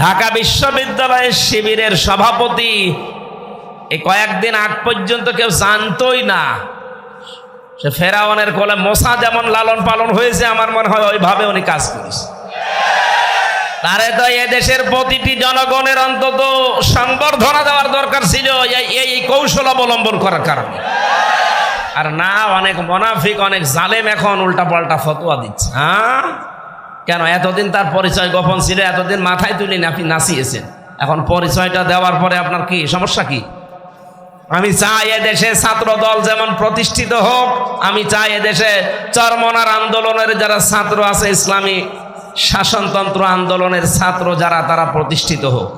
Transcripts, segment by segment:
ঢাকা বিশ্ববিদ্যালয়ের শিবিরের সভাপতি এই কয়েকদিন আগ পর্যন্ত কেউ জানতোই না সে ফেরাউনের কোলে মোসা যেমন লালন পালন হয়েছে, আমার মনে হয় ওইভাবে উনি কাজ করেছে। তারে তো এদেশের প্রতিটি জনগণের অন্তত সংবর্ধনা দেওয়ার দরকার ছিল এই কৌশল অবলম্বন করার কারণে। আর না, অনেক মুনাফিক, অনেক জালেম এখন উল্টা পাল্টা ফতোয়া দিচ্ছে। কেন? এতদিন তার পরিচয় গোপন ছিল, এতদিন মাথায় তুলে আপনি নাচিয়েছেন, এখন পরিচয়টা দেওয়ার পরে আপনার কি সমস্যা? কি আমি চাই এদেশে ছাত্র দল যেমন প্রতিষ্ঠিত হোক, আমি চাই এদেশে চরমনার আন্দোলনের যারা ছাত্র আছে, ইসলামী শাসনতন্ত্র আন্দোলনের ছাত্র যারা, তারা প্রতিষ্ঠিত হোক।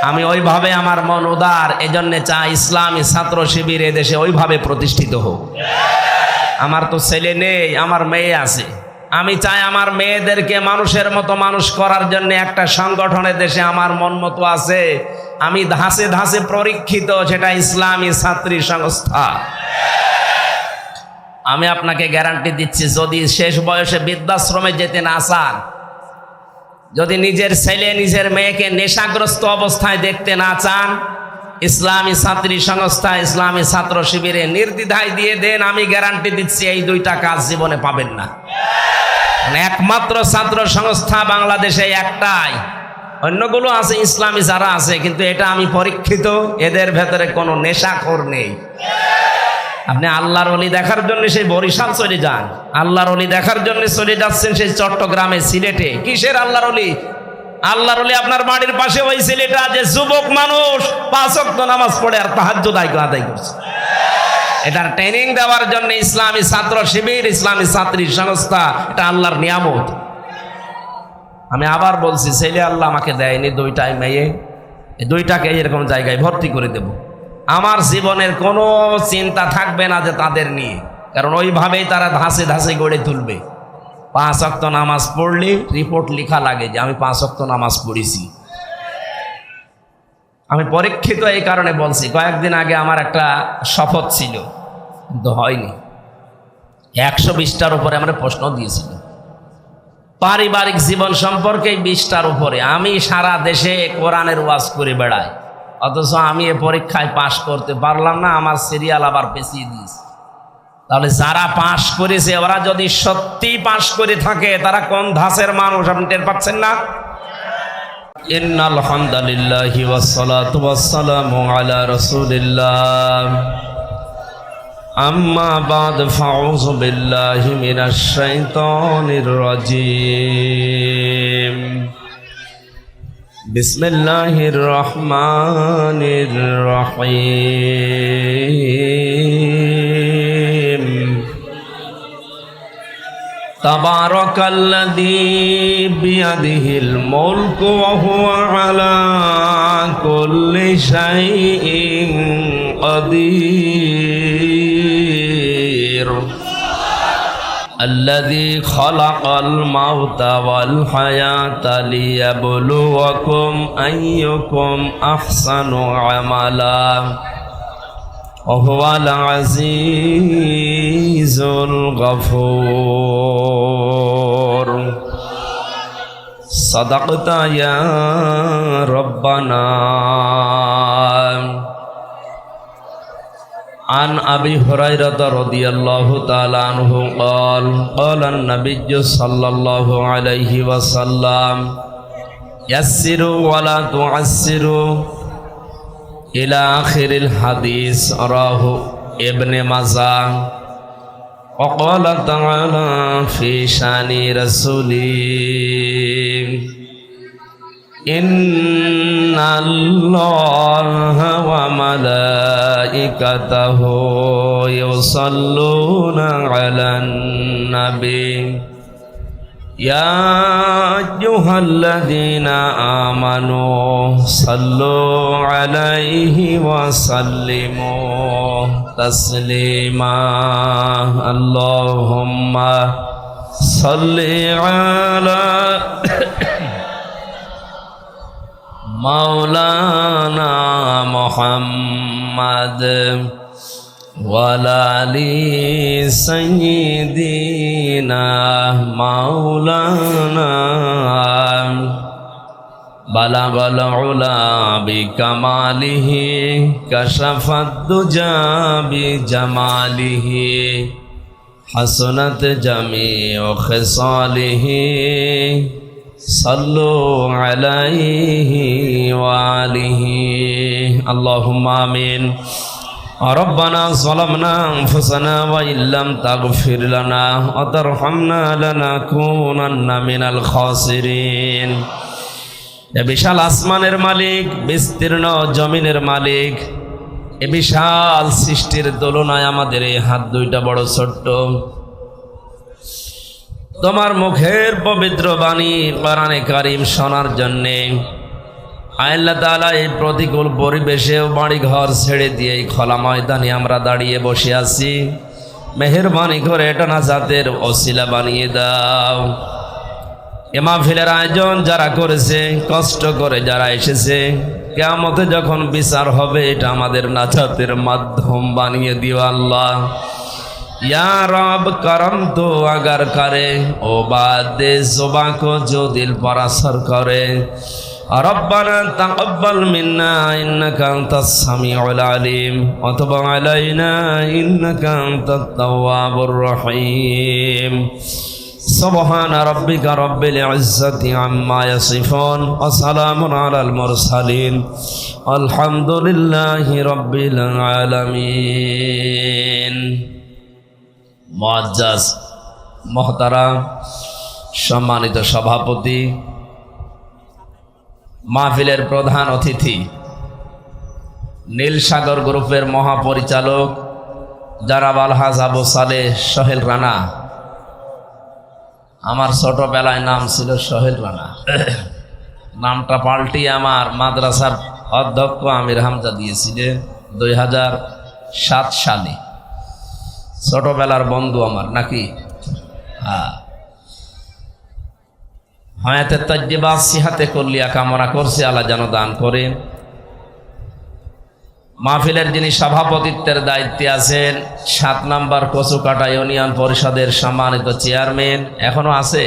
আমি ওইভাবে, আমার মন উদার, এজন্য চাই ইসলামী ছাত্র শিবির এদেশে ওইভাবে প্রতিষ্ঠিত হোক। আমার তো ছেলে নেই, আমার মেয়ে আছে। আমি চাই আমার মেয়েদেরকে মানুষের মতো মানুষ করার জন্য একটা সংগঠনের দেশে আমার মন মতো আছে, আমি ধাঁচে ধাঁচে পরীক্ষিত, সেটা ইসলামী ছাত্রী সংস্থা। আমি আপনাকে গ্যারান্টি দিচ্ছি, যদি শেষ বয়সে বৃদ্ধাশ্রমে যেতে না চান, যদি নিজের ছেলে নিজের মেয়েকে নেশাগ্রস্ত অবস্থায় দেখতে না চান, ইসলামী ছাত্রী সংস্থা, ইসলামী ছাত্র শিবিরে নির্দ্বিধায় দিয়ে দেন, আমি গ্যারান্টি দিচ্ছি এই দুইটা কাজ জীবনে পাবেন না। একমাত্র ছাত্র সংস্থা বাংলাদেশে একটাই, অন্যগুলো আছে ইসলামী যারা আছে, কিন্তু এটা আমি পরীক্ষিত, এদের ভেতরে কোনো নেশাখোর নেই। আপনি আল্লাহর ওলি দেখার জন্য সেই বরিশাল চলে যান, আল্লাহর ওলি দেখার জন্য চলে যাচ্ছেন সেই চট্টগ্রামে, সিলেটে। কিসের আল্লাহর ওলি? আল্লাহর ওলি আপনার বাড়ির পাশে ওই ছেলেটা যে যুবক মানুষ 5 ওয়াক্ত নামাজ পড়ে আর তাহাজ্জুদ আদায় করছে। এটার ট্রেনিং দেওয়ার জন্য ইসলামী ছাত্র শিবির, ইসলামী ছাত্রী সংস্থা, এটা আল্লাহর নিয়ামত। আমি আবার বলছি, ছেলে আল্লাহ আমাকে দেয়নি, দুইটাই মেয়ে, এই দুইটাকে এরকম জায়গায় ভর্তি করে দেব। আমার জীবনের কোনো চিন্তা থাকবে না যে তাদের নিয়ে, কারণ ওইভাবেই তারা ধাঁচে ধাঁচে গড়ে তুলবে। 5 ওয়াক্ত নামাজ পড়লে রিপোর্ট লেখা লাগে যে আমি 5 ওয়াক্ত নামাজ পড়েছি। আমি পরীক্ষিত এই কারণে বলছি, কয়েকদিন আগে আমার একটা শপথ ছিল, কিন্তু হয়নি। 120টার উপরে আমরা প্রশ্ন দিয়েছিল পারিবারিক জীবন সম্পর্কে, 20টার উপরে। আমি সারা দেশে কোরআনের ওয়াজ করে বেড়াই, অথচ আমি এ পরীক্ষায় পাশ করতে পারলাম না, আমার সিরিয়াল আবার পেছিয়ে দিয়েছে। তাহলে যারা পাশ করেছে ওরা যদি সত্যি পাশ করে থাকে, তারা কোন ধাঁচের মানুষ আপনি টের পাচ্ছেন না? ইন্নাল হামদুলিল্লাহি ওয়াসসালাতু ওয়াসসালামু আলা রাসূলিল্লাহ, আম্মা বাদ, ফাউযু বিল্লাহি মিনাশ শাইতানির রাজীম। বিসমিল্লাহির রহমানির রহিম। তাবারাকাল্লাযী বিয়াদিহিল মুলকু ওয়া হুয়া আলা কুল্লি শাইইন কাদির। الذي خلق الموت والحياة ليبلوكم أيكم أحسن عملا وهو العزيز الغفور. صدقت يا ربنا. عن أبي هريرة رضي الله تعالى عنه قال قال النبي صلى الله عليه وسلم يسروا ولا تعسروا إلى آخر الحديث. رواه ابن ماجه. وقال تعالى في شان رسوله إن الله وملائكته يصلون على النبي يا أيها الذين آمنوا صلوا عليه وسلموا تسليما. اللهم صل على مولانا محمد وعلى آل سيدنا مولانا বালাগাল উলা বিকামালিহি কাশাফাদ দুজা বিজামালিহি হাসনাত জামিউ খিসালিহি সাল্লু আলাইহি ওয়া আলিহি আল্লাহুম্মা আমিন। ربنا ظلمنا أنفسنا وإن لم تغفر لنا وترحمنا لنكونن من الخاسرين। এ বিশাল আসমানের মালিক, বিস্তীর্ণ জমিনের মালিক, এ বিশাল সৃষ্টির তুলনায় আমাদের এই হাত দুইটা বড় ছোট্ট। তোমার মুখের পবিত্র বাণী কোরআনে কারীম শোনার জন্যে আল্লাহ তাআলা এই প্রতিকূল পরিবেশেও বাড়ি ঘর ছেড়ে দিয়ে এই খোলা ময়দানে আমরা দাঁড়িয়ে বসে আছি। মেহেরবানি করে এটা নাজাতের ওসিলা বানিয়ে দাও। এ মাহফিলের আয়োজন যারা করেছে, কষ্ট করে যারা এসেছে, কিয়ামতে যখন বিচার হবে এটা আমাদের নাজাতের মাধ্যম বানিয়ে দিও আল্লাহ। या रब करम तो अगर करे ओ बात जुबा को जो दिल पर असर करे। रब्बना तक़ब्बल मिन्ना इन्नका अंतस समीउल अलीम व तुब अलैना इन्नका अंतत तव्वाबुर रहीम। सुब्हान रब्बिका रब्बिल इज्जति अम्मा यसिफून व सलामुन अलल मुरसलीन अल्हम्दुलिल्लाहि रब्बिल आलामीन। মুআজ্জাজ মুহতারাম সম্মানিত সভাপতি, মাহফিলের প্রধান অতিথি, নীলসাগর গ্রুপের মহাপরিচালক জনাব আলহাজ আবু সালেহ সোহেল রানা। আমার ছোটবেলায় নাম ছিল সোহেল রানা, নামটা পাল্টিয়ে আমার মাদ্রাসার অধ্যক্ষ আমির হামজা দিয়েছিলেন 2007 সালে। ছোটবেলার বন্ধু আমার নাকি? হ্যাঁ, হায়াতে তাজ্জিবা সিহাতে কল্লিয়া কামনা করছি, আল্লাহ যেন দান করেন। মাহফিলের যিনি সভাপতিত্বের দায়িত্বে আছেন 7 নম্বর কচুকাটা ইউনিয়ন পরিষদের সম্মানিত চেয়ারম্যান, এখনো আছে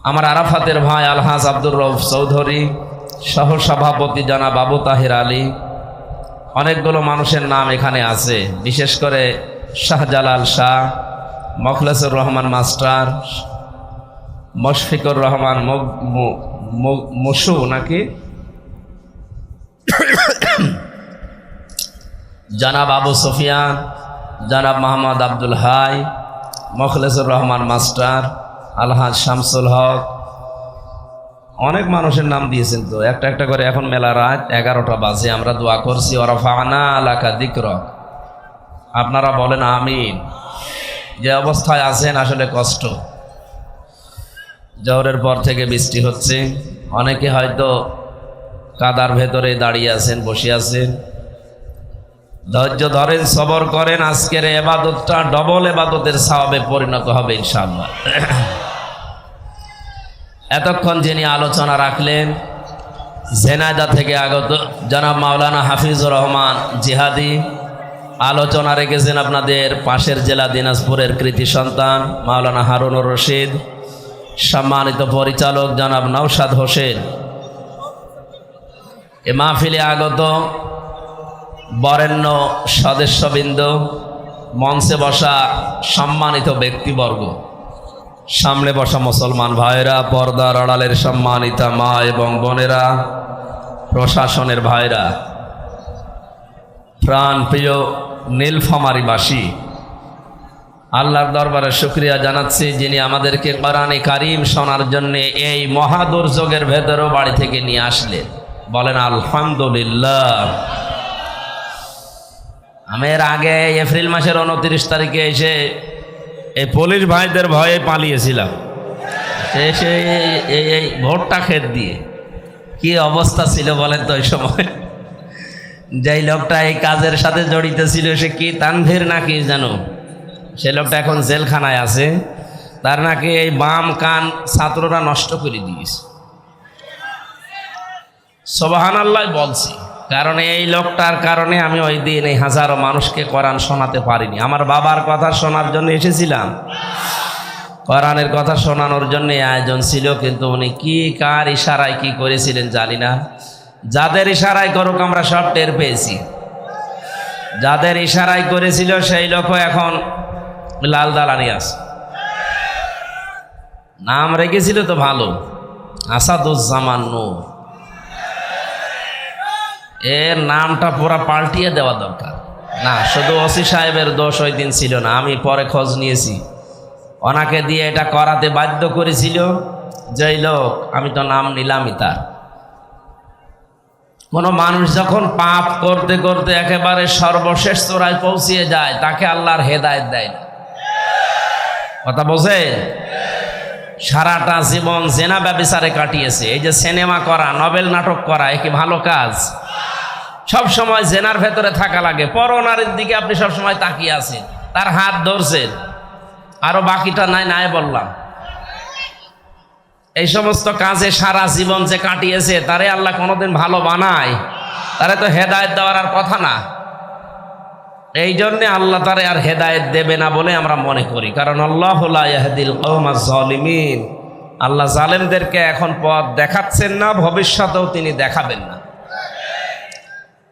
আমার আরাফাতের ভাই আলহাজ আব্দুর রউফ চৌধুরী, সহ সভাপতি জনাব আবু তাহির আলী। অনেকগুলো মানুষের নাম এখানে আছে, বিশেষ করে শাহজালাল শাহ, মখলেসুর রহমান মাস্টার, মুশফিকুর রহমান মুসু নাকি, জনাব আবু সুফিয়ান, জনাব মোহাম্মদ আব্দুল হাই, মখলেসুর রহমান মাস্টার, আলহাজ শামসুল হক। অনেক মানুষের নাম দিয়েছেন তো, একটা একটা করে। এখন মেলা রাত 11টা বাজে, আমরা দোয়া করছি ওয়ারাফা'না লাকা যিকরাক। আপনারা বলেন আমিন। যে অবস্থায় আছেন আসলে কষ্ট। জোহরের পর থেকে বৃষ্টি হচ্ছে, অনেকে হয়তো কাদার ভেতরে দাঁড়িয়ে আছেন, বসে আছেন। ধৈর্য ধরেন, সবর করেন, আজকের ইবাদতটা ডবল ইবাদতের সওয়াবে পরিণত হবে ইনশাআল্লাহ। এতক্ষণ যিনি আলোচনা রাখলেন ঝিনাইদহ থেকে আগত জনাব মাওলানা হাফিজুর রহমান জিহাদি, আলোচনা রেখেছেন আপনাদের পাশের জেলা দিনাজপুরের কৃতি সন্তান মাওলানা হারুনুর রশিদ, সম্মানিত পরিচালক জনাব নওশাদ হোসেন। এ মাহফিলে আগত বরেণ্য সদস্যবৃন্দ, মঞ্চে বসা সম্মানিত ব্যক্তিবর্গ, সামনে বসা মুসলমান ভাইরা, পর্দার আড়ালের সম্মানিতা মা এবং বোনেরা, প্রশাসনের ভাইরা, প্রাণ প্রিয় নীলফামারীবাসী, আল্লাহর দরবারে শুকরিয়া জানাচ্ছি যিনি আমাদেরকে কোরআনে কারীম শোনার জন্য এই মহাদুর্যোগের ভেতরেও বাড়ি থেকে নিয়ে আসলেন। বলেন আলহামদুলিল্লাহ। আমি এর আগে এপ্রিল মাসের 29 তারিখে এসে এই পুলিশ ভাইদের ভয়ে পালিয়েছিলাম। এসে এই ভোটটা খেত দিয়ে কি অবস্থা ছিল বলেন তো ওই সময়। যেই লোকটা এই কাজের সাথে জড়িত ছিল সে কি তানভীর নাকি জানো, সে লোকটা এখন জেলখানায় আছে। তার নাকি এই বাম কান ছাত্ররা নষ্ট করে দিয়েছে। সুবহানাল্লাহ বলছি, কারণ এই লোকটার কারণে আমি ওই দিন এই হাজারো মানুষকে কোরআন শোনাতে পারিনি। আমার বাবার কথা শোনার জন্য এসেছিলাম, কোরআনের কথা শোনানোর জন্য আয়োজন ছিল, কিন্তু উনি কি কার ইশারায় কি করেছিলেন জানি না। যাদের ইশারায় করুক আমরা সব টের পেয়েছি। যাদের ইশারায় করেছিল সেই লোক এখন লাল দালানি আছে। নাম রেখেছিল তো ভালো, আসাদুজ্জামান নূর। এর নামটা পুরা পাল্টিয়ে দেওয়া দরকার। না, শুধু ওসি সাহেবের দোষ ওই দিন ছিল না, আমি পরে খোঁজ নিয়েছি। ওনাকে দিয়ে এটা করাতে বাধ্য করেছিল যেই লোক, আমি তো নাম নিলামই তার। কোনো মানুষ যখন পাপ করতে করতে একেবারে সর্বশেষ চূড়ায় পৌঁছিয়ে যায়, তাকে আল্লাহর হেদায়েত দেয় না। কথা বোঝে? সারাটা জীবন জেনা ব্যভিচারে কাটিয়েছে। এই যে সিনেমা করা, নভেল নাটক করা, এ কি ভালো কাজ? সব সময় জেনার ভেতরে থাকা লাগে। পরনারীর দিকে আপনি সব সময় তাকিয়ে আছেন, তার হাত ধরছেন, আরো বাকিটা নাই নাই বললাম। এই সমস্ত কাজে সারা জীবন যে কাটিয়েছে, তারে আল্লাহ কোনোদিন ভালো বানায়? তারে তো হেদায়েত দেওয়ার আর কথা না। এই জন্যে আল্লাহ তারে আর হেদায়েত দেবে না বলে আমরা মনে করি। কারণ আল্লাহু লা ইয়াহদিল কওমাজ জালিমিন, আল্লাহ জালেমদেরকে এখন পথ দেখাচ্ছেন না, ভবিষ্যতেও তিনি দেখাবেন না।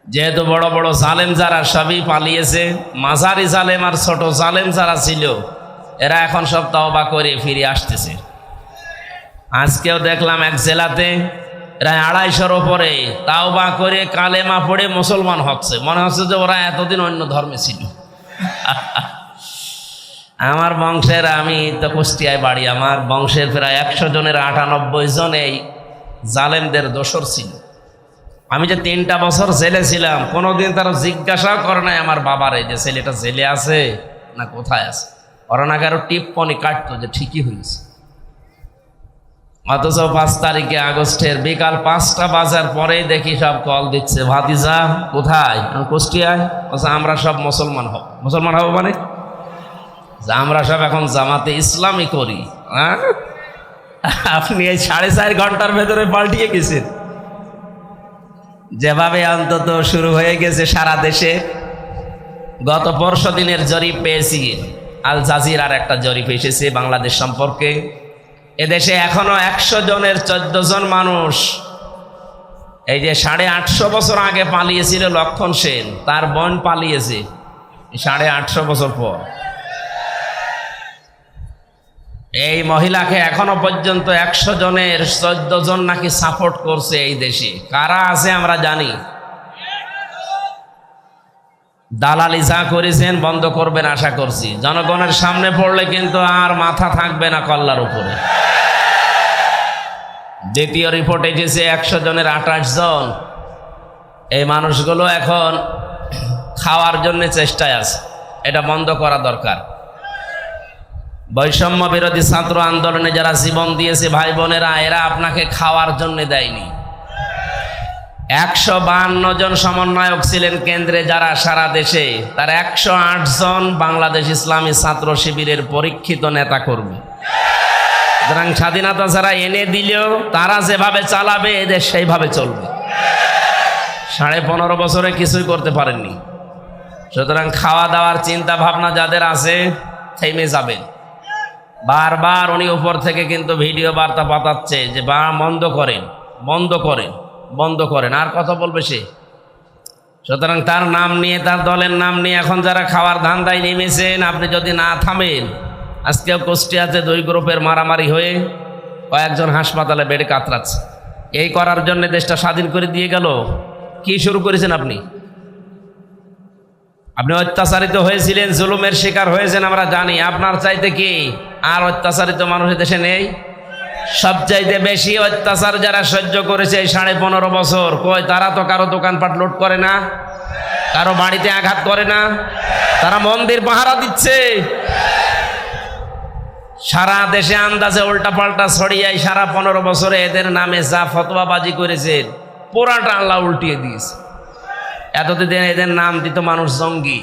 যেহেতু বড় বড় জালেম যারা সবই পালিয়েছে, মাঝারি জালেম আর ছোট জালেম যারা ছিল এরা এখন সব তওবা করে ফিরে আসতেছে। আজকেও দেখলাম এক জেলাতে প্রায় 250-র ওপরে তাওবা করে কালেমা পড়ে মুসলমান হচ্ছে। মনে হচ্ছে যে ওরা এতদিন অন্য ধর্মে ছিল। আমার বংশের, আমি তো কুষ্টিয়ায় বাড়ি, আমার বংশের প্রায় 100 জনের 98 জন এই জালেমদের দোসর ছিল। আমি যে 3টা বছর জেলে ছিলাম, কোনোদিন তারা জিজ্ঞাসাও করে নাই আমার বাবারে যে ছেলেটা জেলে আছে না কোথায় আছে। ওরা নাকি আরো টিপ্পনি কাটতো যে ঠিকই হয়েছে। অথচ 5 তারিখে আগস্টের বিকাল 5টা বাজার পরেই দেখি সব কল দিচ্ছে, ভাতিজা কোথায়? কুষ্টিয়ায়। আমরা সব মুসলমান হব। মুসলমান হব মানে আমরা সব এখন জামাতে ইসলামই করি। আপনি এই 4.5 ঘন্টার ভেতরে পাল্টিয়ে গেছেন। যেভাবে অন্তত শুরু হয়ে গেছে সারা দেশে। গত পরশু দিনের জরিপ পেয়েছি, আল জাজিরার একটা জরিপ এসেছে বাংলাদেশ সম্পর্কে। এদেশে এখনো 100 জনের 14 জন মানুষ, এই যে 850 বছর আগে পালিয়েছিল লক্ষণ সেন, তার বোন পালিয়েছে 850 বছর পর। এই মহিলাকে এখনো পর্যন্ত 100 জনের 14 জন নাকি সাপোর্ট করছে এই দেশে। কারা আছে আমরা জানি। দালালি যা করেছেন বন্ধ করবেন আশা করছি। জনগণের সামনে পড়লে কিন্তু আর মাথা থাকবে না কল্লার উপরে। দ্বিতীয় রিপোর্ট এসেছে 100 জনের 28 জন। এই মানুষগুলো এখন খাওয়ার জন্য চেষ্টায় আছে, এটা বন্ধ করা দরকার। বৈষম্য বিরোধী ছাত্র আন্দোলনে যারা জীবন দিয়েছে ভাই বোনেরা, এরা আপনাকে খাওয়ার জন্য দেয়নি। 152 জন সমন্বয়ক ছিলেন কেন্দ্রে যারা সারা দেশে, তার 108 জন বাংলাদেশ ইসলামী ছাত্র শিবিরের পরীক্ষিত নেতা কর্মী। সুতরাং স্বাধীনতা যারা এনে দিলেও তারা যেভাবে চালাবে এদের সেইভাবে চলবে। 15.5 বছরে কিছুই করতে পারেননি। সুতরাং খাওয়া দাওয়ার চিন্তা ভাবনা যাদের আছে থেমে যাবেন। বারবার উনি উপর থেকে কিন্তু ভিডিও বার্তা পাঠাচ্ছে যে বন্ধ করেন, বন্ধ করেন, বন্ধ করেন। আর কথা বলবে সে? সুতরাং তার নাম নিয়ে, তার দলের নাম নিয়ে এখন যারা খাওয়ার ধান্দায় নেমেছেন, আপনি যদি না থামেন, আজকেও কুষ্টিয়াতে 2 গ্রুপের মারামারি হয়ে কয়েকজন হাসপাতালে বেডে কাতরাচ্ছে। এই করার জন্য দেশটা স্বাধীন করে দিয়ে গেল। কি শুরু করেছেন আপনি? আপনি অত্যাচারিত হয়েছিলেন, জুলুমের শিকার হয়েছেন, আমরা জানি। আপনার চাইতে কি আর অত্যাচারিত মানুষ দেশে নেই? সবচাইতে বেশি অত্যাচার যারা সহ্য করেছে এই 15.5 বছর, কই তারা তো কারো দোকানপাট লুট করে না, কারো বাড়িতে আঘাত করে না, তারা মন্দির পাহারা দিচ্ছে। সারা দেশে আন্দাজে উল্টা পাল্টা ছড়িয়ে সারা 15 বছরে এদের নামে যা ফতোয়াবাজি করেছেন পুরাটা আল্লাহ উল্টিয়ে দিয়েছে। এতদিন এদের নাম দিত মানুষ জঙ্গি,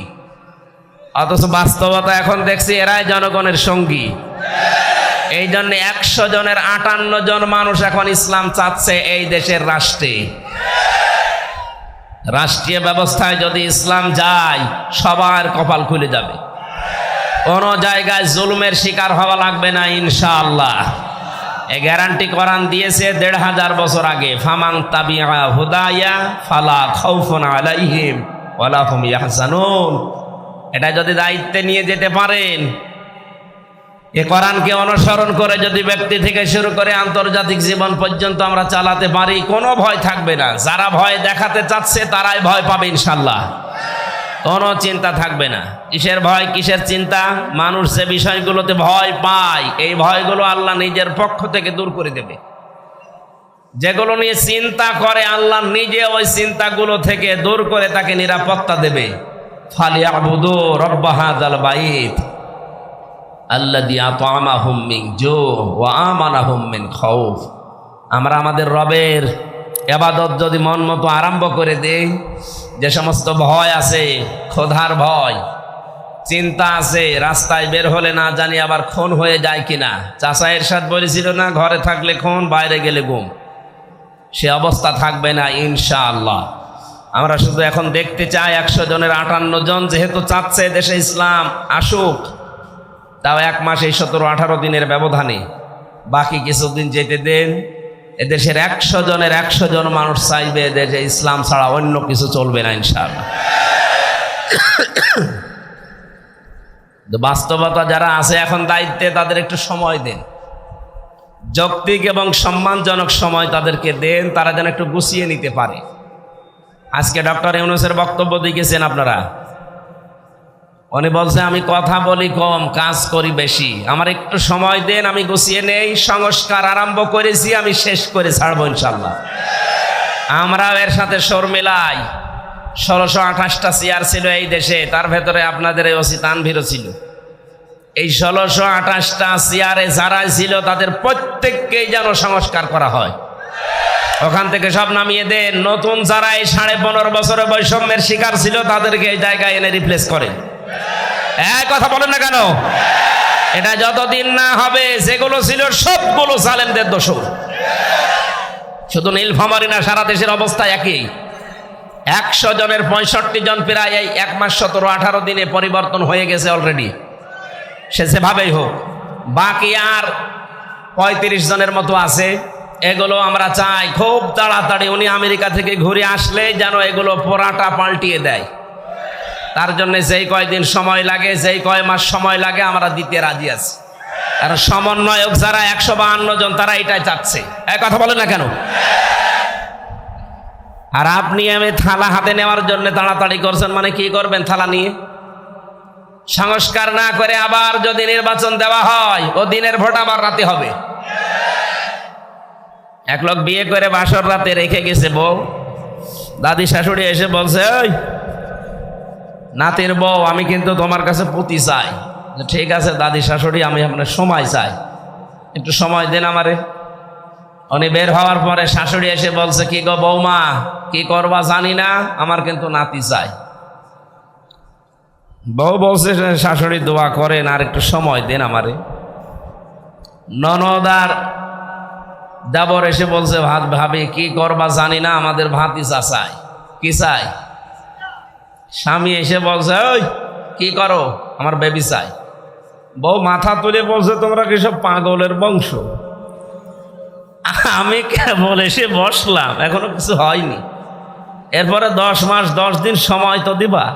অথচ বাস্তবতা এখন দেখছি এরাই জনগণের সঙ্গী। এই জন্য 100 জনের 58 জন মানুষ এখন ইসলাম চাচ্ছে এই দেশের রাষ্ট্রে। রাষ্ট্রীয় ব্যবস্থায় যদি ইসলাম যায় সবার কপাল খুলে যাবে। কোনো জায়গায় জুলুমের শিকার হওয়া লাগবে না ইনশাআল্লাহ। এই গ্যারান্টি কোরআন দিয়েছে ১৫০০ বছর আগে, ফামান তাবিআ হুদায়া ফালা খাউফুন আলাইহিম ওয়ালা হুম ইয়াহজানুন। এটা যদি দায়িত্বে নিয়ে যেতে পারেন, এ কোরআনকে অনুসরণ করে যদি ব্যক্তি থেকে শুরু করে আন্তর্জাতিক জীবন পর্যন্ত আমরা চালাতে পারি, কোনো ভয় থাকবে না। যারা ভয় দেখাতে চাচ্ছে তারাই ভয় পাবে ইনশাআল্লাহ, কোনো চিন্তা থাকবে না। কিসের ভয়, কিসের চিন্তা? মানুষ যে বিষয়গুলোতে ভয় পায়, এই ভয়গুলো আল্লাহ নিজের পক্ষ থেকে দূর করে দেবে। যেগুলো নিয়ে চিন্তা করে, আল্লাহ নিজে ওই চিন্তাগুলো থেকে দূর করে তাকে নিরাপত্তা দেবে। ফালিয়াবুদু রব্ব হাযাল বাইত আল্লাযী আত'আমাহুম মিন জু' ওয়া আমানাহুম মিন খাউফ। আমরা আমাদের রবের ইবাদত যদি মন মতো আরম্ভ করে দেই, যে সমস্ত ভয় আছে, ক্ষুধার ভয়, চিন্তা আছে, রাস্তায় বের হলে না জানি আবার খুন হয়ে যায় কিনা। চাচা এরশাদ বলেছিল না, ঘরে থাকলে খুন, বাইরে গেলে গুম। সে অবস্থা থাকবে না ইনশাআল্লাহ। আমরা শুধু এখন দেখতে চাই 100 জনের 58 জন যেহেতু চাচ্ছে দেশে ইসলাম আসুক, তাও 1 মাস এই 17-18 দিনের ব্যবধানে, বাকি কিছুদিন যেতে দেন। এদেশের 100 জনের 100 জন মানুষ চাইবে দেশে ইসলাম ছাড়া অন্য কিছু চলবে না ইনশাআল্লাহ। বাস্তবতা যারা আছে এখন দায়িত্বে, তাদের একটু সময় দেন, যৌক্তিক এবং সম্মানজনক সময় তাদেরকে দেন, তারা যেন একটু গুছিয়ে নিতে পারে। আজকে ডক্টর ইউনূসের বক্তব্য দেখেছেন আপনারা, উনি বলছে আমি কথা বলি কম, কাজ করি বেশি, আমার একটু সময় দেন, আমি গুছিয়ে নেই। সংস্কার আরম্ভ করেছি, আমি শেষ করে ছাড়বো ইনশাআল্লাহ। আমরাও এর সাথে সুর মিলাই। 1628টা চেয়ার ছিল এই দেশে, তার ভেতরে আপনাদের এই ওসি তানভীরও ছিল। এই 1628টা চেয়ারে যারা ছিল তাদের প্রত্যেককেই যেন সংস্কার করা হয়, ওখান থেকে সব নামিয়ে দেন। নতুন যারা এই 15.5 বছরে বৈষম্যের শিকার ছিল তাদেরকে এই জায়গায় এনে রিপ্লেস করেন। এক কথা বলেন না কেন? এটা যতদিন না হবে, যেগুলো ছিল সবগুলো জালেমদের দোষ। শুধু নীলফামারী না, সারা দেশের অবস্থা একই। 100 জনের 65 জন প্রায় এই 1 মাস 17-18 দিনে পরিবর্তন হয়ে গেছে অলরেডি। সে যেভাবেই হোক, বাকি আর 35 জনের মতো আছে। এগুলো আমরা চাই খুব তাড়াতাড়ি উনি আমেরিকা থেকে ঘুরে আসলে যেন এগুলো পোড়াটা পাল্টিয়ে দেয়। তার জন্য যেই কয়দিন সময় লাগে, যেই কয় মাস সময় লাগে, আমরা দিতে রাজি আছি। আর সমন্বয়ক যারা 152 জন, তারা এটাই চাচ্ছে। এক কথা বলে না কেন? আর আপনি আমি থালা হাতে নেওয়ার জন্য তাড়াতাড়ি করছেন, মানে কি করবেন থালা নিয়ে? সংস্কার না করে আবার যদি নির্বাচন দেওয়া হয়, ও দিনের ভোট আবার রাতে হবে। এক লোক বিয়ে করে বাসর রাতে রেখে গেছে বউ, দাদি শাশুড়ি এসে বলছে, ওই নাতির বউ, আমি কিন্তু তোমার কাছে পুতি চাই। ঠিক আছে দাদি শাশুড়ি, আমি আপনার সময় চাই, একটু সময় দেন আমারে। উনি বের হওয়ার পরে শাশুড়ি এসে বলছে, কি গো বৌমা, কি করবা জানি না, আমার কিন্তু নাতি চাই। বউ বলছে, শাশুড়ি দোয়া করেন, আর একটু সময় দেন আমারে। ননদার দেবর এসে বলছে, ভাবি কি করবা জানি না, আমাদের ভাতিজা চাই। কি চাই? স্বামী এসে বলছে, ওই কি করো, আমার বেবি চাই। বউ মাথা তুলে বলছে, তোমরা কি সব পাগলের বংশ? আমি কেবল এসে বসলাম, এখনো কিছু হয়নি। এরপরে 10 মাস 10 দিন সময় তো দিবা।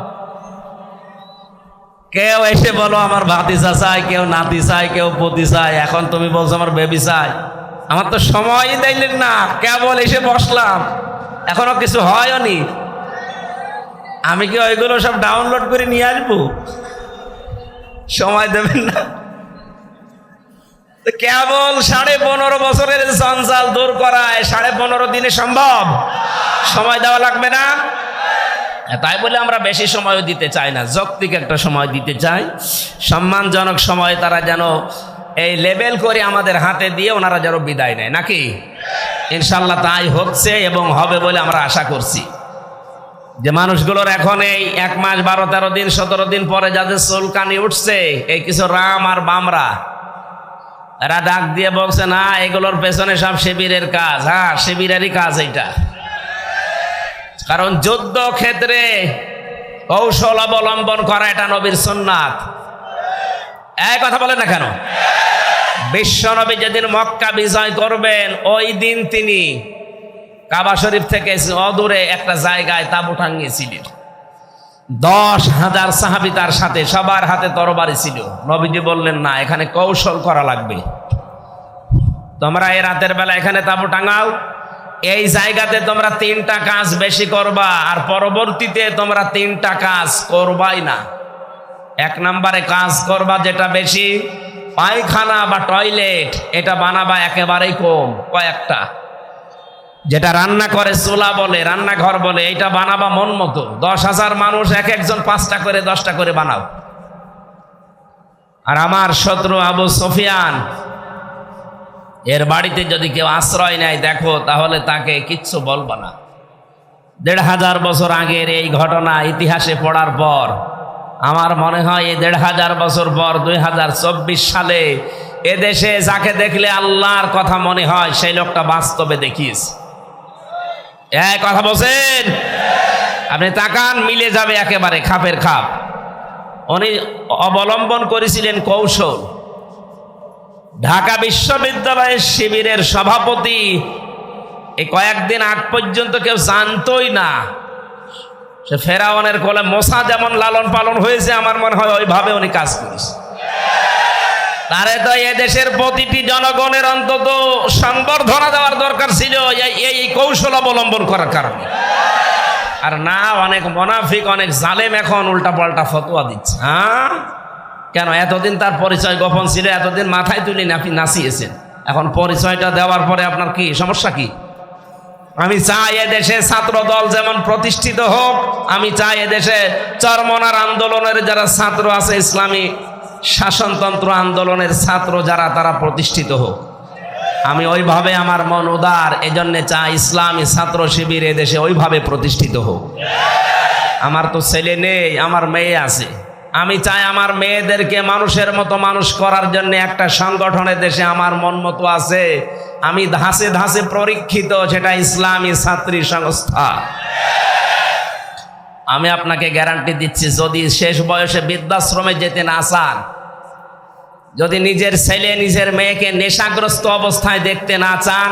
কেউ এসে বলো আমার ভাতিজা চাই, কেউ নাতি চাই, কেউ পতি চাই, এখন তুমি বলছো আমার বেবি চাই। আমার তো সময়ই দিলেন না, কেবল এসে বসলাম, এখনো কিছু হয়নি। আমি কি ওইগুলো সব ডাউনলোড করে নিয়ে আসবো? সময় দেবেন না? কেবল 15.5 বছরের জঞ্জাল দূর করায় 15.5 দিনে সম্ভব? সময় দেওয়া লাগবে না? তাই বলে আমরা বেশি সময় দিতে চাই না, যৌক্তিক একটা সময় দিতে চাই, সম্মানজনক সময়। তারা যেন এই লেবেল করে আমাদের হাতে দিয়ে ওনারা যেন বিদায় নেয়, নাকি? ইনশাল্লাহ তাই হচ্ছে এবং হবে বলে আমরা আশা করছি। যে মানুষগুলোর এখন এই 1 মাস 12-13 দিন 17 দিন পরে যাদের চুলকানি উঠছে, এই কিছু রাম আর বামরা, এরা ডাক দিয়ে বলছে, না এগুলোর পেছনে সব শিবিরের কাজ। হ্যাঁ, শিবিরেরই কাজ এটা। কারণ যুদ্ধ ক্ষেত্রে কৌশল অবলম্বন করা এটা নবীর সুন্নাত। এই কথা বলেন না কেন? বিশ্বনবী যেদিন মক্কা বিজয় করবেন ওই দিন তিনি কাবা শরীফ থেকে অদূরে একটা জায়গায় তাঁবু টাঙিয়েছিলেন। 10,000 সাহাবী তার সাথে, সবার হাতে তরবারি ছিল। নবীজি বললেন, না, এখানে কৌশল করা লাগবে, তোমরা এই রাতের বেলা এখানে তাঁবু টাঙাও, এই জায়গাতে তোমরা 3টা কাজ বেশি করবা, আর পরবর্তীতে তোমরা 3টা কাজ করবাই না। 1 নম্বরে কাজ করবা যেটা বেশি, পায়খানা বা টয়লেট, এটা বানাবা একেবারেই কম, কয়েকটা। যেটা রান্না করে চুলা বলে, রান্নাঘর বলে, এটা বানাবা মন মতো। 10,000 মানুষ, এক একজন 5টা করে 10টা করে বানাও। আর আমার শত্রু আবু সুফিয়ান, এর বাড়িতে যদি কেউ আশ্রয় নেয় দেখো, তাহলে তাকে কিচ্ছু বলবা না। 1,500 বছর আগের এই ঘটনা ইতিহাসে পড়ার পর আমার মনে হয় এই 1,500 বছর পর 2024 সালে এদেশে যাকে দেখলে আল্লাহর কথা মনে হয় সেই লোকটা বাস্তবে দেখিয়েছে। এই কথা বলছেন? আপনি তাকান, মিলে যাবে একেবারে খাপের খাপ। উনি অবলম্বন করেছিলেন কৌশল। ঢাকা বিশ্ববিদ্যালয়ের শিবিরের সভাপতি এই কয়েকদিন আগ পর্যন্ত কেউ জানতোই না। সে ফেরাউনের কোলে মোসা যেমন লালন পালন হয়েছে, আমার মনে হয় ওইভাবে উনি কাজ করেছে। তারে তো এদেশের প্রতিটি জনগণের অন্তত সংবর্ধনা দেওয়ার দরকার ছিল এই কৌশল অবলম্বন করার কারণে। আর না, অনেক মুনাফিক, অনেক জালেম এখন উল্টা পাল্টা ফতোয়া দিচ্ছে। হ্যাঁ, কেন? এতদিন তার পরিচয় গোপন ছিল, এতদিন মাথায় তুলে আপনি নাচিয়েছেন, এখন পরিচয়টা দেওয়ার পরে আপনার কি সমস্যা? কি? আমি চাই এদেশে ছাত্র দল যেমন প্রতিষ্ঠিত হোক, আমি চাই এদেশে চরমনার আন্দোলনের যারা ছাত্র আছে, ইসলামী শাসনতন্ত্র আন্দোলনের ছাত্র যারা, তারা প্রতিষ্ঠিত হোক। আমি ওইভাবে, আমার মন উদার, এজন্য চাই ইসলামী ছাত্র শিবির এদেশে ওইভাবে প্রতিষ্ঠিত হোক। আমার তো ছেলে নেই, আমার মেয়ে আছে। আমি চাই আমার মেয়েদেরকে মানুষের মতো মানুষ করার জন্য একটা সংগঠনের দেশে আমার মন মতো আছে, আমি ধাসে ধাসে পরীক্ষিত, সেটা ইসলামী ছাত্রী সংস্থা। আমি আপনাকে গ্যারান্টি দিচ্ছি, যদি শেষ বয়সে বৃদ্ধাশ্রমে যেতে না চান, যদি নিজের ছেলে নিজের মেয়েকে নেশাগ্রস্ত অবস্থায় দেখতে না চান,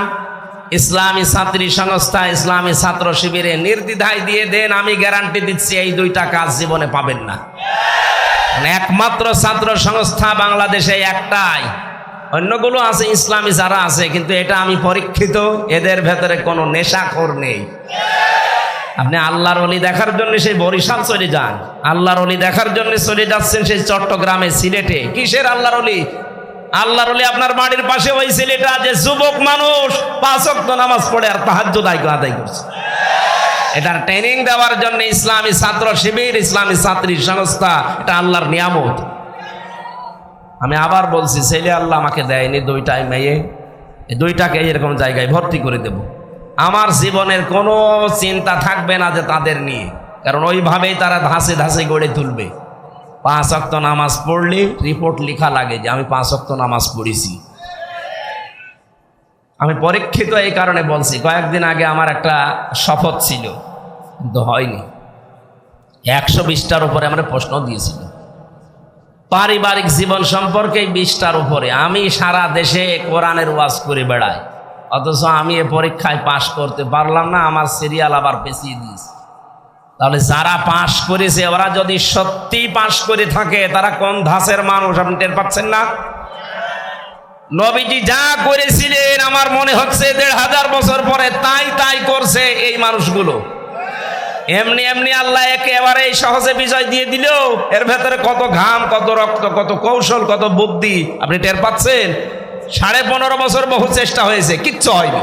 ইসলামী ছাত্রী সংস্থা, ইসলামী ছাত্র শিবিরে নির্দ্বিধায় দিয়ে দেন, আমি গ্যারান্টি দিচ্ছি এই 2টা কাজ জীবনে পাবেন না। একমাত্র ছাত্র সংস্থা বাংলাদেশে একটাই, অন্যগুলো আছে ইসলামী যারা আছে, কিন্তু এটা আমি পরীক্ষিত, এদের ভেতরে কোনো নেশাখোর নেই। আপনি আল্লাহর ওলি দেখার জন্য সেই বরিশাল চলে যান, আল্লাহর ওলি দেখার জন্য চলে যাচ্ছেন সেই চট্টগ্রামে, সিলেটে। কিসের আল্লাহর ওলি? আল্লাহর ওলি আপনার বাড়ির পাশে ওই ছেলেটা যে যুবক মানুষ 5 ওয়াক্ত নামাজ পড়ে আর তাহাজ্জুদ আদায় করছে। এটার ট্রেনিং দেওয়ার জন্য ইসলামী ছাত্র শিবির, ইসলামী ছাত্রী সংস্থা, এটা আল্লাহর নিয়ামত। আমি আবার বলছি, ছেলে আল্লাহ আমাকে দেয়নি, 2টাই মেয়ে, এই 2টাকে এরকম জায়গায় ভর্তি করে দেব। আমার জীবনের কোনো চিন্তা থাকবে না যে তাদের নিয়ে, কারণ ওইভাবেই তারা ধাসে ধাসে গড়ে তুলবে। 5 ওয়াক্ত নামাজ পড়লে রিপোর্ট লেখা লাগে যে আমি 5 ওয়াক্ত নামাজ পড়েছি। আমি পরীক্ষিত এই কারণে বলছি, কয়েকদিন আগে আমার একটা শপথ ছিল, কিন্তু হয়নি। 120টার উপরে আমরা প্রশ্ন দিয়েছিল, পারিবারিক জীবন সম্পর্কে 20টার উপরে। আমি সারা দেশে কোরআনের ওয়াজ করে বেড়াই, অথচ আমি এ পরীক্ষায় পাশ করতে পারলাম না, আমার সিরিয়াল আবার পেছিয়ে দিয়েছে। তাহলে যারা পাশ করেছে, ওরা যদি সত্যি পাশ করে থাকে, তারা কোন ধাঁচের মানুষ আপনি টের পাচ্ছেন না? নবীজি যা করেছিলেন, আমার মনে হচ্ছে 1,500 বছর পরে তাই করছে এই মানুষগুলো। এমনি এমনি আল্লাহ একেবারে সহজে বিজয় দিয়ে দিল। এর ভেতরে কত ঘাম, কত রক্ত, কত কৌশল, কত বুদ্ধি আপনি টের পাচ্ছেন? 15.5 বছর বহু চেষ্টা হয়েছে, কিচ্ছু হয়নি।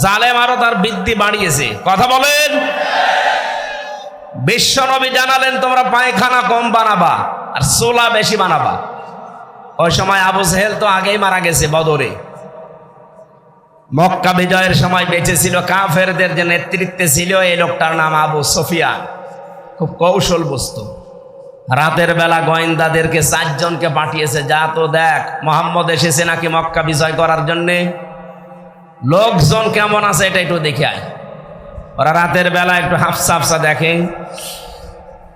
জালেম আরো তার বৃদ্ধি বাড়িয়েছে। কথা বলেন। বিশ্বনবী জানালেন, তোমরা পায়খানা কম বানাবা আর চুলা বেশি বানাবা। ওই সময় আবু জেহেল তো আগেই মারা গেছে বদরে। মক্কা বিজয়ের সময় বেঁচে ছিল, কাফেরদের যে নেতৃত্বে ছিল এই লোকটার নাম আবু সুফিয়ান। খুব কৌশল বস্তু। রাতের বেলা গোয়েন্দাদেরকে 4 জনকে পাঠিয়েছে, যা তো দেখ মোহাম্মদ এসেছে নাকি মক্কা বিজয় করার জন্যে, লোকজন কেমন আছে এটা একটু দেখে আয়। ওরা রাতের বেলা একটু হাফসা হাফসা দেখে,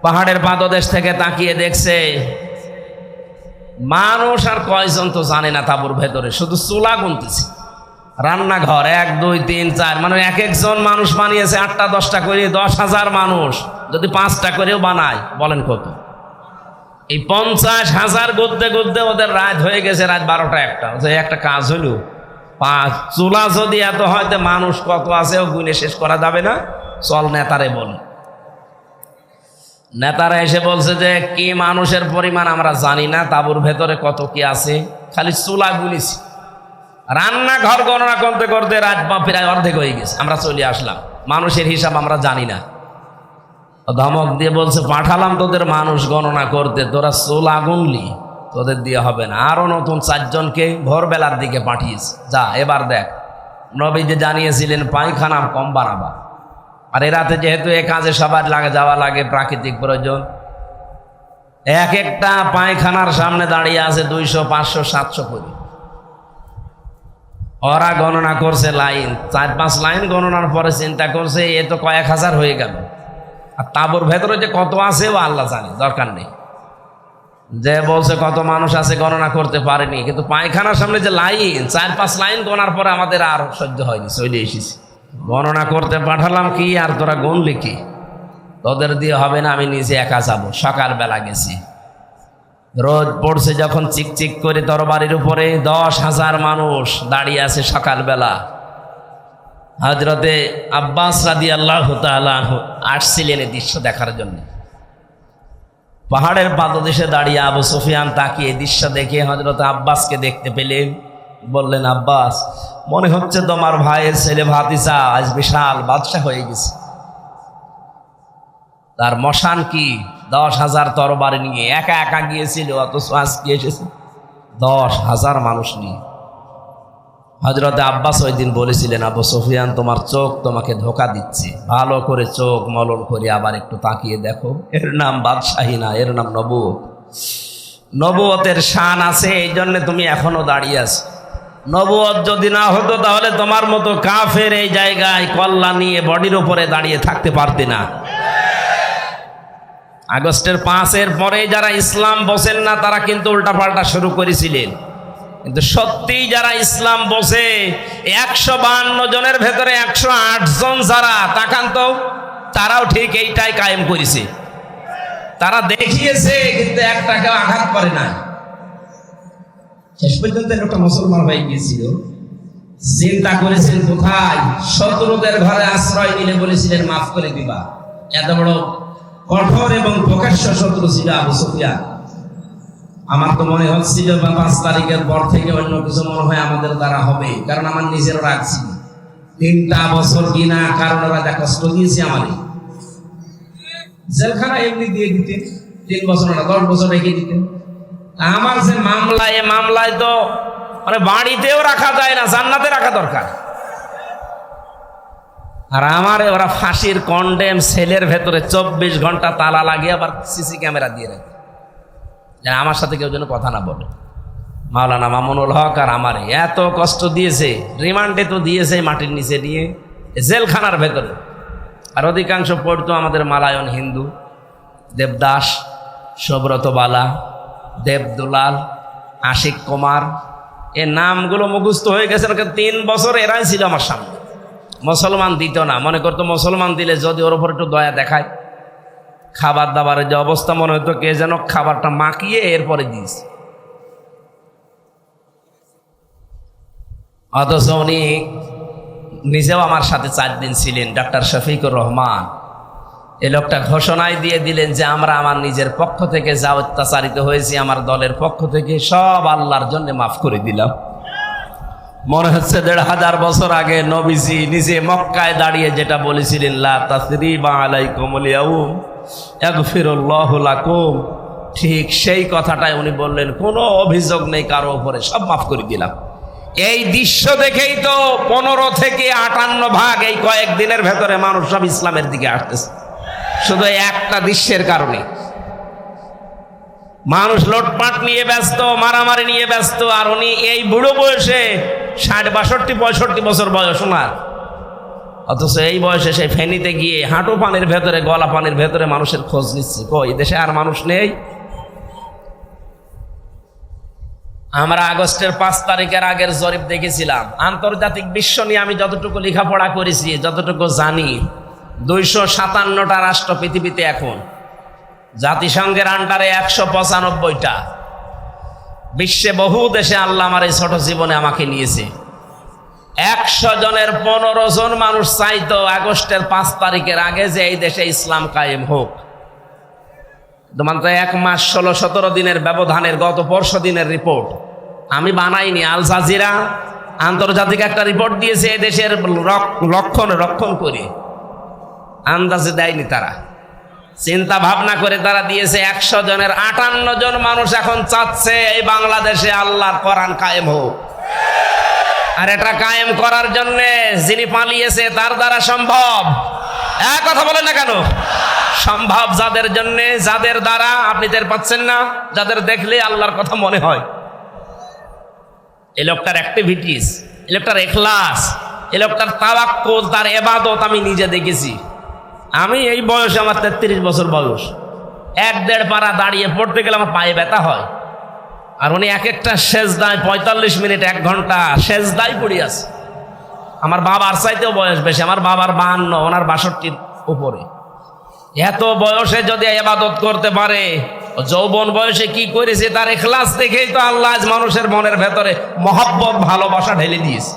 পাহাড়ের পাদদেশ থেকে তাকিয়ে দেখছে মানুষ আর কয়জন তো জানে না তাঁবুর ভেতরে, শুধু চুলা গুনতেছে। রান্নাঘর 1 2 3 4, মানে এক একজন মানুষ বানিয়েছে 8টা 10টা করে। 10,000 মানুষ যদি 5টা করেও বানায়, বলেন কত? এই 50,000 গদ্দে গদ্দে ওদের রাত হয়ে গেছে, রাত 12টা 1টা। একটা কাজ হলো, 5 চুলা যদি এত হয়তো মানুষ কত আছে ও গুনে শেষ করা যাবে না। চল নেতারে বল। নেতারা এসে বলছে যে কি মানুষের পরিমাণ আমরা জানি না, তাঁবুর ভেতরে কত কি আছে, খালি চুলা গুলিছি। রান্নাঘর গণনা করতে করতে রাত প্রায় অর্ধেক হয়ে গেছে, আমরা চলে আসলাম। মানুষের হিসাব আমরা জানি না। ধমক দিয়ে বলছে পাঠালাম তোদের মানুষ গণনা করতে, তোরা চুলা গুনলি, তোদের দিয়ে হবে না। আরো নতুন 4 জনকে ভোরবেলার দিকে পাঠিয়েছে, যা এবার দেখ। নবী যে জানিয়েছিলেন পায়খানা কম বাড়াবা, আর এ রাতে যেহেতু এ কাজে সবার যাওয়া লাগে, প্রাকৃতিক প্রয়োজন, এক একটা পায়খানার সামনে দাঁড়িয়ে আছে 200 500 700 করে। ওরা গণনা করছে লাইন, 4-5 লাইন গণনার পরে চিন্তা করছে এ তো কয়েক হাজার হয়ে গেল, আর তাঁবুর ভেতরে যে কত আছে ও আল্লাহ জানে, দরকার নেই। যে বলছে কত মানুষ আছে গণনা করতে পারেনি, কিন্তু পায়খানার সামনে যে লাইন, 4-5 লাইন গোনার পরে আমাদের আর সহ্য হয়নি, চলে এসেছি। গণনা করতে পাঠালাম কি, আর তোরা গুনলি কি? তোদের দিয়ে হবে না, আমি নিজে একা যাবো। সকালবেলা গেছি, রোদ পড়ছে যখন, চিকচিক করে তরবারির উপরে 10,000 মানুষ দাঁড়িয়ে আছে সকালবেলা। হযরতে আব্বাস রাদিয়াল্লাহু তাআলা আনহু আসছিলেন এই দৃশ্য দেখার জন্য। পাহাড়ের পাদদেশে দাঁড়িয়ে আবু সুফিয়ান তাকিয়ে দৃশ্য দেখে হযরত আব্বাসকে দেখতে পেলেন। বললেন, আব্বাস, মনে হচ্ছে তোমার ভাইয়ের ছেলে ভাতিজা আজ বিশাল বাদশা হয়ে গেছে। তার মশান কি 10,000 তরবারি নিয়ে একা একা গিয়েছিল, অথচ আজকে এসেছে 10,000 মানুষ নিয়ে। হযরতে আব্বাস ওই দিন বলেছিলেন, আবু সুফিয়ান তোমার চোখ তোমাকে ধোকা দিচ্ছে, ভালো করে চোখ মলন করে আবার একটু তাকিয়ে দেখো, এর নাম বাদশাহী না, এর নাম নবুয়ত। নবুয়তের শান আছে, এই জন্য তুমি এখনো দাঁড়িয়ে আছো। নবুয়ত যদি না হতো তাহলে তোমার মতো কাফের এই জায়গায় কল্লা নিয়ে বডির উপরে দাঁড়িয়ে থাকতে পারতে না। আগস্টের 5-এর পরে যারা ইসলাম বসেন না তারা কিন্তু উল্টাপাল্টা শুরু করেছিলেন, কিন্তু সত্যিই যারা ইসলাম বসে 152 জনের ভেতরে 108 জন যারা, তাকান তো, তারাও ঠিক এইটাই কায়েম করেছে। তারা দেখিয়েছে, কিন্তু একটাকেও আঘাত করে না। শেষ পর্যন্ত একটা মুসলমান হয়ে গিয়েছিল। চিন্তা করেছেন কোথায়? শত্রুদের ঘরে আশ্রয় নিলে বলেছিলেন মাফ করে দিবা। এত বড় কঠোর এবং প্রকাশ্য শত্রু ছিল আবু সুফিয়ান। আমার তো মনে হচ্ছিল 5 তারিখের পর থেকে অন্য কিছু মনে হয় আমাদের দ্বারা হবে, কারণ আমার নিজেরও রাখছি 3টা বছর বিনা কারণ ওরা যা কষ্ট দিয়েছে আমাদের। জেলখানা এমনি দিয়ে দিতে 3 বছর না 10 বছর রেখে দিতে। আমার যে মামলা, এ মামলায় তো মানে বাড়িতেও রাখা যায় না, জান্নাতে রাখা দরকার। আর আমারে ওরা ফাঁসির কন্ডেম সেলের ভেতরে 24 ঘন্টা তালা লাগিয়ে আবার সিসি ক্যামেরা দিয়ে রাখে, যেন আমার সাথে কেউ যেন কথা না বলে। মাওলানা মামুনুল হক আর আমারে এত কষ্ট দিয়েছে, রিমান্ডে তো দিয়েছে মাটির নিচে নিয়ে, জেলখানার ভেতরে। আর অধিকাংশ পড়তো আমাদের মালায়ন হিন্দু, দেবদাস, সুব্রত বালা, দেবদুলাল, আশিক কুমার, এ নামগুলো মুখস্থ হয়ে গেছে। 3 বছর এরাই ছিল আমার সামনে। মুসলমান দিত না, মনে করতো মুসলমান দিলে যদি ওর উপর একটু দয়া দেখায়। খাবার দাবারের যে অবস্থা, মনে হতো কে যেন খাবারটা মাখিয়ে এরপরে দিয়েছে। অথচ উনি নিজেও আমার সাথে 4 দিন ছিলেন, ডাক্তার শফিকুর রহমান। এই লোকটা ঘোষণায় দিয়ে দিলেন যে আমরা আমার নিজের পক্ষ থেকে যা অত্যাচারিত হয়েছি, আমার দলের পক্ষ থেকে সব আল্লাহর জন্য মাফ করে দিলাম। মনে হচ্ছে 1500 বছর আগে নবীজি নিজে মক্কায় দাঁড়িয়ে যেটা বলেছিলেন, লা তাসরিবা আলাইকুমুল ইয়াউম ইয়াগফিরুল্লাহু লাকুম, ঠিক সেই কথাটাই উনি বললেন, কোনো অভিযোগ নেই কারো উপরে, সব মাফ করে দিলাম। এই দৃশ্য দেখেই তো 15 থেকে 58 ভাগ এই কয়েকদিনের ভেতরে মানুষ সব ইসলামের দিকে আসতেছে, শুধু একটা দৃশ্যের কারণে। মানুষ লুটপাট নিয়ে ব্যস্ত, মারামারি নিয়ে ব্যস্ত, আর উনি এই বুড়ো বয়সে 60, 62, 65 বছর বয়স ওনার, অথচ এই বয়সে সেই ফেনীতে গিয়ে হাঁটু পানির ভেতরে, গলা পানির ভেতরে মানুষের খোঁজ নিচ্ছে। কই দেশে আর মানুষ নেই? আমরা আগস্টের 5 তারিখের আগের জরিপ দেখেছিলাম। আন্তর্জাতিক বিশ্ব নিয়ে আমি যতটুকু লেখাপড়া করেছি, যতটুকু জানি, 257টা রাষ্ট্র পৃথিবীতে এখন, জাতিসংঘের আন্ডারে 195টা। বিশ্বে বহু দেশে আল্লাহ আমার এই ছোট জীবনে আমাকে নিয়েছে। 100 জনের 15 জন মানুষ চাইতো আগস্টের 5 তারিখের আগে যে এই দেশে ইসলাম কায়েম হোক। মাত্র 1 মাস 16-17 দিনের ব্যবধানের গত পরশু দিনের রিপোর্ট আমি বানাইনি, আল জাজিরা আন্তর্জাতিক একটা রিপোর্ট দিয়েছে এই দেশের রক্ষণ করে, আন্দাজে দেয়নি তারা, চিন্তা ভাবনা করে তারা দিয়েছে। 100 জনের 58 জন মানুষ এখন চাচ্ছে এই বাংলাদেশে আল্লাহর কোরআন কায়েম হোক। আর এটা কায়েম করার জন্য যিনি পালিয়েছে তার দ্বারা সম্ভব। এক কথা বলেন না কেন? সম্ভব যাদের জন্য, যাদের দ্বারা আপনি টের পাচ্ছেন না, যাদের দেখলে আল্লাহর কথা মনে হয়। এই লোকটার অ্যাক্টিভিটিস, এই লোকটার ইখলাস, এই লোকটার তাওয়াক্কুল, তার ইবাদত আমি নিজে দেখেছি। আমি এই বয়সে, আমার 33 বছর বয়স, 1-1.5 পারা দাঁড়িয়ে পড়তে গেলে আমার পায়ে ব্যথা হয়। আর উনি এক একটা সেজদায় 45 মিনিট 1 ঘন্টা সেজদায় পড়ে আছে। আমার বাবার চাইতেও বয়স বেশি, আমার বাবার 52, ওনার 62-র উপরে। এত বয়সে যদি ইবাদত করতে পারে, যৌবন বয়সে কি করেছে তার ইখলাস দেখেই তো আল্লাহ আজ মানুষের মনের ভেতরে মহব্বত, ভালোবাসা ঢেলে দিয়েছে।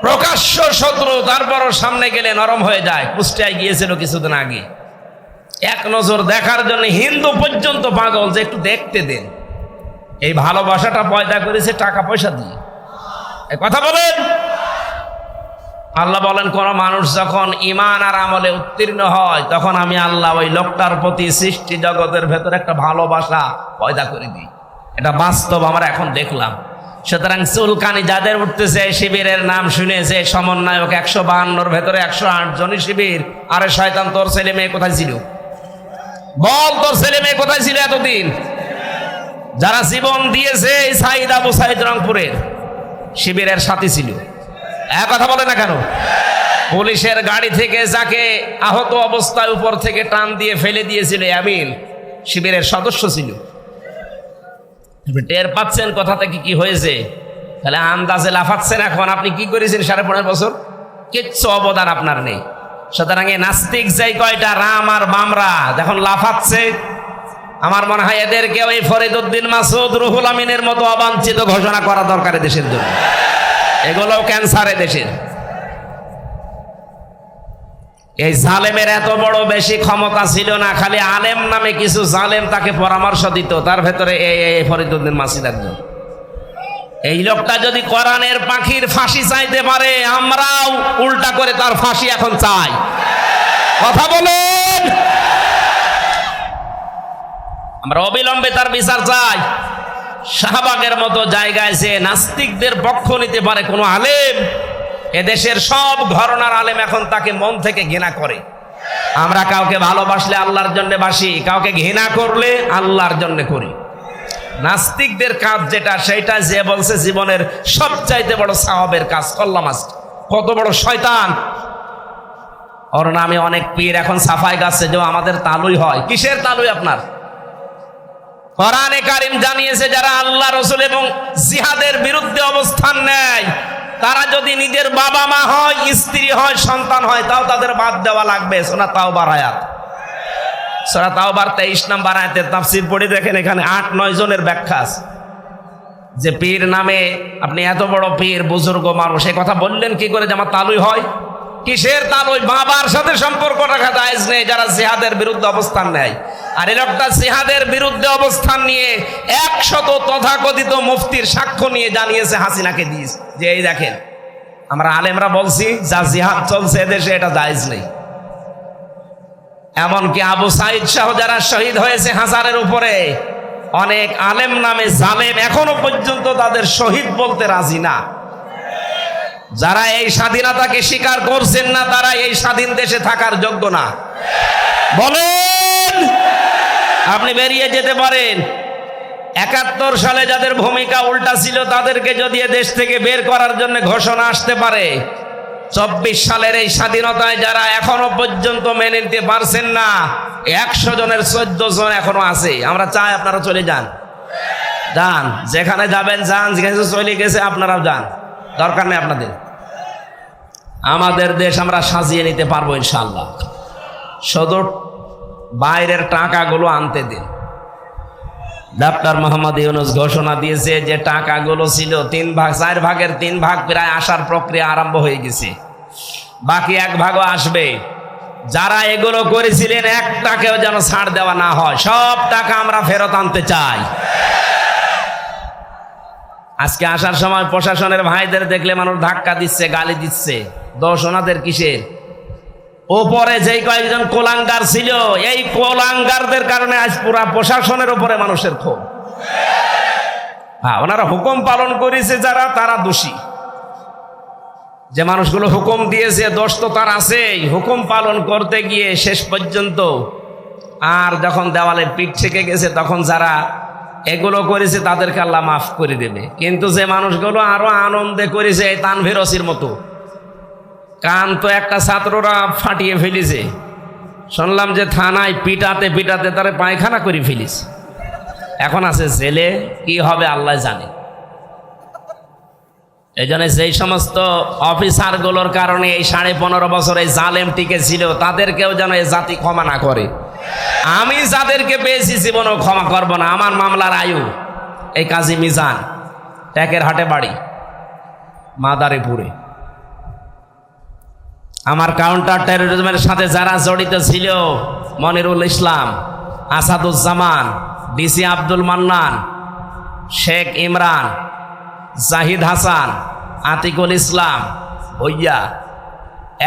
প্রকাশ্য শত্রু, তারপরও সামনে গেলে নরম হয়ে যায়। কুষ্টিয়ায় গিয়েছিল কিছুদিন আগে, এক নজর দেখার জন্য হিন্দু পর্যন্ত পাগল যে একটু দেখতে দেন। এই ভালোবাসাটা পয়দা করেছে টাকা পয়সা দিয়ে। এই কথা বলেন। আল্লাহ বলেন, কোন মানুষ যখন ঈমান আর আমলে উত্তীর্ণ হয় তখন আমি আল্লাহ ওই লোকটার প্রতি সৃষ্টি জগতের ভেতরে একটা ভালোবাসা পয়দা করে দিই। এটা বাস্তব, আমরা এখন দেখলাম। সুতরাং চুলকানি যাদের উঠতেছে, শিবিরের নাম শুনেছে, সমন্বয়ক 152-র ভেতরে 108 জনই শিবির। আরে শয়তান, তোর ছেলে মেয়ে কোথায় ছিল? বল, তোর ছেলে মেয়ে কোথায় ছিল এতদিন? যারা জীবন দিয়েছে এই সাইদ আবু সাইদ রংপুরের শিবিরের সাথী ছিল। এক কথা বলে না কেন? পুলিশের গাড়ি থেকে যাকে আহত অবস্থায় উপর থেকে টান দিয়ে ফেলে দিয়েছিল আমিন শিবিরের সদস্য ছিল। টের পাচ্ছেন কথা থেকে কি হয়েছে? তাহলে আন্দাজে লাফাচ্ছেন। এখন আপনি কি করেছেন 15.5 বছর? কিচ্ছু অবদান আপনার নেই। সুতরাং এই নাস্তিক যাই কয়টা রাম আর বামরা যখন লাফাচ্ছে, আমার মনে হয় এদেরকে ওই ফরিদউদ্দিন মাসুদ, রুহুল আমিনের মতো অবাঞ্ছিত ঘোষণা করা দরকার দেশের জন্য। এগুলোও ক্যান্সারে দেশের। এই জালেমের এত বড় বেশি ক্ষমতা ছিল না, খালি আলেম নামে কিছু জালেম তাকে পরামর্শ দিত, তার ভেতরে এই ফরিদউদ্দিন মাসুদ একজন। এই লোকটা যদি কোরআনের পাখির ফাঁসি চাইতে পারে, আমরাও উল্টা করে তার ফাঁসি এখন চাই। কথা বলেন। আমরা অবিলম্বে তার বিচার চাই। শাহবাগের মতো জায়গায় যে নাস্তিকদের পক্ষ নিতে পারে কোনো আলেম, এদেশের সব ঘরানার আলেম এখন তাকে মন থেকে ঘৃণা করে। আমরা কাউকে ভালোবাসলে আল্লাহর জন্য বাসি, কাউকে ঘৃণা করলে আল্লাহর জন্য করি। নাস্তিকদের কাজ যেটা, সেটা যে বলছে জীবনের সবচাইতে বড় সওয়াবের কাজ করলাম। কত বড় শয়তান! ওর নামে অনেক পীর এখন সাফাই গাছে যে আমাদের তালুই হয়। কিসের তালুই আপনার? কোরআনে কারীম জানিয়েছে যারা আল্লাহ রাসূল এবং জিহাদের বিরুদ্ধে অবস্থান নেয়, তারা যদি নিজের বাবা মা হয়, স্ত্রী হয়, সন্তান হয়, তাও তাদের বাদ দেওয়া লাগবে। সূরা তাওবার আয়াত, সূরা তাওবার 23 নম্বর আয়াতের তাফসীর পড়ে দেখেন, এখানে 8-9 জনের ব্যাখ্যা আছে। যে পীর নামে আপনি এত বড় পীর, বুজুর্গ মানুষ, এই কথা বললেন কি করে যে আমার তালুই হয়? কিসের তালুই? বাবার সাথে সম্পর্ক রাখা জায়েজ নেই যারা জিহাদের বিরুদ্ধে অবস্থান নেয়। আর এই লোকটা জিহাদের বিরুদ্ধে অবস্থান নিয়ে 100 তথাকথিত মুফতির সাক্ষ্য নিয়ে জানিয়েছে হাসিনাকে দিয়েছে যে এই দেখেন আমরা আলেমরা বলছি যা জিহাদ চলছে এদেশে এটা জায়েজ নেই। এমনকি আবু সাইদ সহ যারা শহীদ হয়েছে হাজারের উপরে, অনেক আলেম নামে জালেম এখনো পর্যন্ত তাদের শহীদ বলতে রাজি না। যারা এই স্বাধীনতাকে স্বীকার করছেন না, তারা এই স্বাধীন দেশে থাকার যোগ্য না। বলেন, আপনি বেরিয়ে যেতে পারেন। 71 সালে যাদের ভূমিকা উল্টা ছিল তাদেরকে যদি দেশ থেকে বের করার জন্য ঘোষণা আসতে পারে, 24 সালের এই স্বাধীনতায় যারা এখনো পর্যন্ত মেনে নিতে পারছেন না, 100 জনের 14 জন এখনো আছে। আমরা চাই আপনারা চলে যান। যান, যেখানে যাবেন যান, যেখানে চলে গেছে আপনারাও যান, দরকার নেই আপনাদের। আমাদের দেশ আমরা সাজিয়ে নিতে পারবো ইনশাআল্লাহ। শুধু বাইরের টাকাগুলো আনতে দিন। ডক্টর মোহাম্মদ ইউনূস ঘোষণা দিয়েছে যে টাকাগুলো ছিল 3 ভাগ, 4 ভাগের 3 ভাগ প্রায় আসার প্রক্রিয়া আরম্ভ হয়ে গেছে, বাকি 1 ভাগও আসবে। যারা এগুলো করেছিলেন এক টাকাও যেন ছাড় দেওয়া না হয়, সব টাকা আমরা ফেরত আনতে চাই। আজকে আসার সময় প্রশাসনের ভাইদের দেখলে মানুষ ধাক্কা দিচ্ছে, গালি দিচ্ছে, দোষ ওনাদের কিসের? ওপরে যেই কয়েকজন কোলাঙ্গার ছিল, এই কোলাঙ্গারদের কারণে আজ পুরা প্রশাসনের উপরে মানুষের ক্ষোভ। হ্যাঁ, ওনারা হুকুম পালন করেছে যারা, তারা দোষী। যে মানুষগুলো হুকুম দিয়েছে দোষ তো তার আছেই, হুকুম পালন করতে গিয়ে শেষ পর্যন্ত আর যখন দেওয়ালে পিঠ থেকে গেছে তখন যারা এগুলো করেছে তাদেরকে আল্লাহ মাফ করে দেবে। কিন্তু যে মানুষগুলো আরো আনন্দে করেছে, এই তানভীর ওসির মতো, কান তো একটা ছাত্ররা ফাটিয়ে ফেলেছে, শুনলাম যে থানায় পিটাতে পিটাতে তারা পায়খানা করে ফেলেছে, এখন আছে জেলে। কি হবে আল্লাহ জানে। এই জন্য যেই সমস্ত অফিসারগুলোর কারণে এই 15.5 বছর এই জালেম টিকে ছিল, তাদেরকেও যেন এই জাতি ক্ষমা না করে। আমি যাদেরকে পেয়েছি জীবনেও ক্ষমা করব না। আমার মামলার আয়ু এই কাজী মিজান, ট্যাকের হাটে বাড়ি, মাদারীপুরে। আমার কাউন্টার টেরোরিজমের সাথে যারা জড়িত ছিল, মনিরুল ইসলাম, আসাদুজ্জামান, ডিসি আব্দুল মান্নান, শেখ ইমরান, জাহিদ হাসান, আতিকুল ইসলাম, ভইয়া,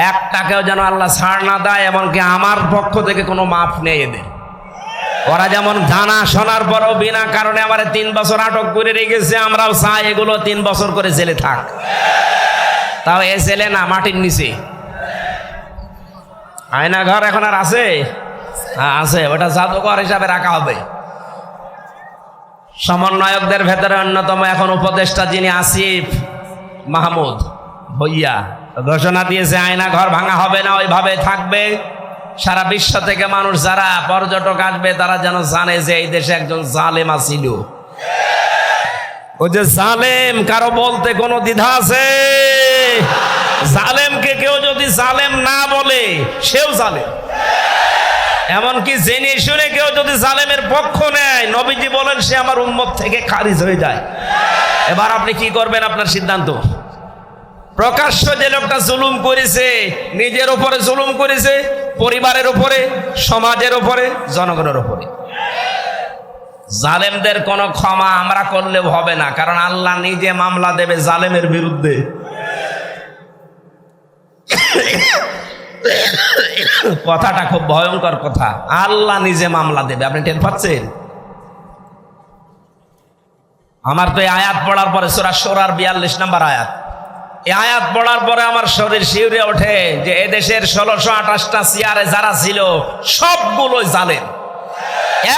1 টাকাও যেন আল্লাহ ছাড় না দেয়, এমনকি আমার পক্ষ থেকে কোনো মাফ নেই এদের। ওরা যেমন জানা শোনার পরও বিনা কারণে আমার 3 বছর আটক করে রেখেছে, আমরাও চাই এগুলো 3 বছর করে জেলে থাক। তাও এ জেলে না, মাটির নিচে। আয়না ঘর এখন আর আছে? হ্যাঁ আছে, ওটা জাদুঘর হিসাবে রাখা হবে। সমন্বয়কদের ভেতরে অন্যতম এখন উপদেষ্টা যিনি আসিফ মাহমুদ ভইয়া ঘোষণা দিয়েছে আয়না ঘর ভাঙা হবে না, ওইভাবে থাকবে। সারা বিশ্ব থেকে মানুষ যারা পর্যটক আসবে তারা যেন জানে যে এই দেশে একজন জালেম আছিল। ও যে জালেম, কারো বলতে কোনো দ্বিধা আছে? জালেমকে কেউ যদি জালেম না বলে, সেও জালেম। এমনকি জেনে শুনে কেউ যদি জালেমের পক্ষ নেয়, নবীজি বলেন সে আমার উম্মত থেকে খারিজ হয়ে যায়। এবার আপনি কি করবেন? আপনার সিদ্ধান্ত। প্রকাশ্য যে লোকটা জুলুম করেছে, নিজের উপরে জুলুম করেছে, পরিবারের উপরে, সমাজের উপরে, জনগণের উপরে, জালেমদের কোনো ক্ষমা আমরা করলেও হবে না, কারণ আল্লাহ নিজে মামলা দেবে জালেমের বিরুদ্ধে। কথাটা খুব ভয়ঙ্কর কথা, আল্লাহ নিজে মামলা দেবে। আপনি টের পাচ্ছেন? আমার তো এই আয়াত পড়ার পরে, সূরা শুরার 42 নম্বর আয়াত, এই আয়াত পড়ার পরে আমার শরীর শিউরে ওঠে যে এদেশের 1628টা চেয়ারে যারা ছিল সবগুলো জালেম,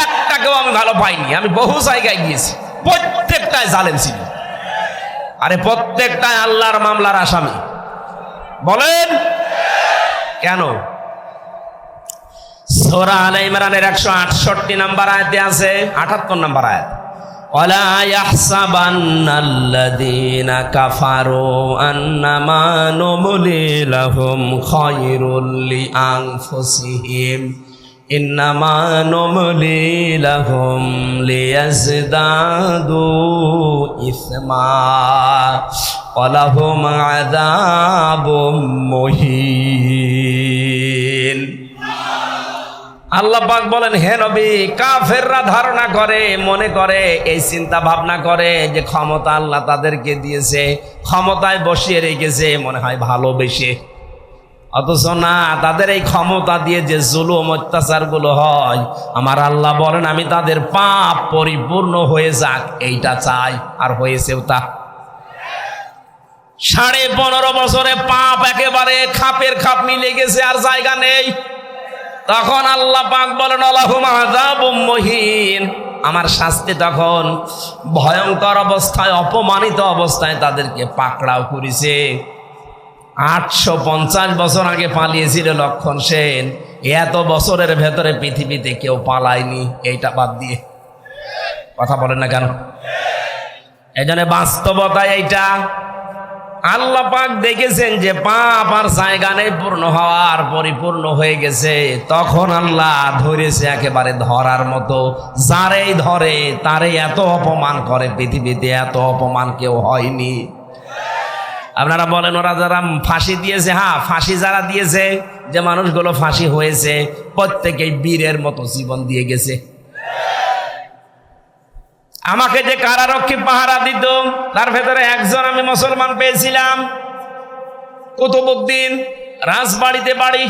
একটাকেও আমি ভালো পাইনি। আমি বহু জায়গায় গিয়েছি, প্রত্যেকটাই জালেম ছিল। আরে প্রত্যেকটাই আল্লাহর মামলার আসামি। বলেন কেন? সূরা আলে ইমরানের 168 নম্বর আয়াতে আছে, 78 নম্বর আয়াত, ওয়ালা ইয়াহসাবান্নাল্লাযীনা কাফারু আন্নামা নুমলি লাহুম খায়রুল লিআনফুসিহিম ইন্নামা নুমলি লাহুম লিয়াজদাদু ইসমা ওয়ালাহুম আযাবুম মুহিন। আল্লাহ পাক বলেন, হে নবী, কাফেররা ধারণা করে, মনে করে, এই চিন্তা ভাবনা করে যে ক্ষমতা আল্লাহ তাদেরকে দিয়েছে, ক্ষমতায় বসিয়ে রেখেছে মনে হয় ভালোবেসে। অথচ না, তাদের এই ক্ষমতা দিয়ে যে জুলুম অত্যাচার গুলো হয়, আমার আল্লাহ বলেন আমি তাদের পাপ পরিপূর্ণ হয়ে যাক এইটা চাই, আর হয়েছেও তা। 15.5 বছরে পাপ একেবারে খাপের খাপ মিলে গেছে, আর জায়গা নেই। তখন আল্লাহ পাক বলেন লাহুম আযাবুম মুহিন, আমার শাস্তি তখন ভয়ঙ্কর অবস্থায়, অপমানিত অবস্থায় তাদেরকে পাকড়াও করেছে। 850 বছর আগে পালিয়েছিল লক্ষণ সেন, এত বছরের ভেতরে পৃথিবীতে কেউ পালায়নি, এইটা বাদ দিয়ে। কথা বলেন না কেন? এজন্য বাস্তবতা এইটা। আল্লাহ পাক দেখেছেন যে পাপ আর জায়গা নেই পূর্ণ হওয়ার, পরিপূর্ণ হয়ে গেছে, তখন আল্লাহ ধরেছে একেবারে ধরার মতো। যারেই ধরে তারে এত অপমান করে, পৃথিবীতে এত অপমান কেউ হয়নি। আপনারা বলেন ওরা যারা ফাঁসি দিয়েছে, হ্যাঁ ফাঁসি যারা দিয়েছে, যে মানুষগুলো ফাঁসি হয়েছে প্রত্যেকেই বীরের মতো জীবন দিয়ে গেছে। আমাকে যে কারারক্ষী পাহারা দিত তার ভেতরে একজন আমি মুসলমান পেয়েছিলাম, কুতুবউদ্দিন, রাজবাড়িতে বাড়ি।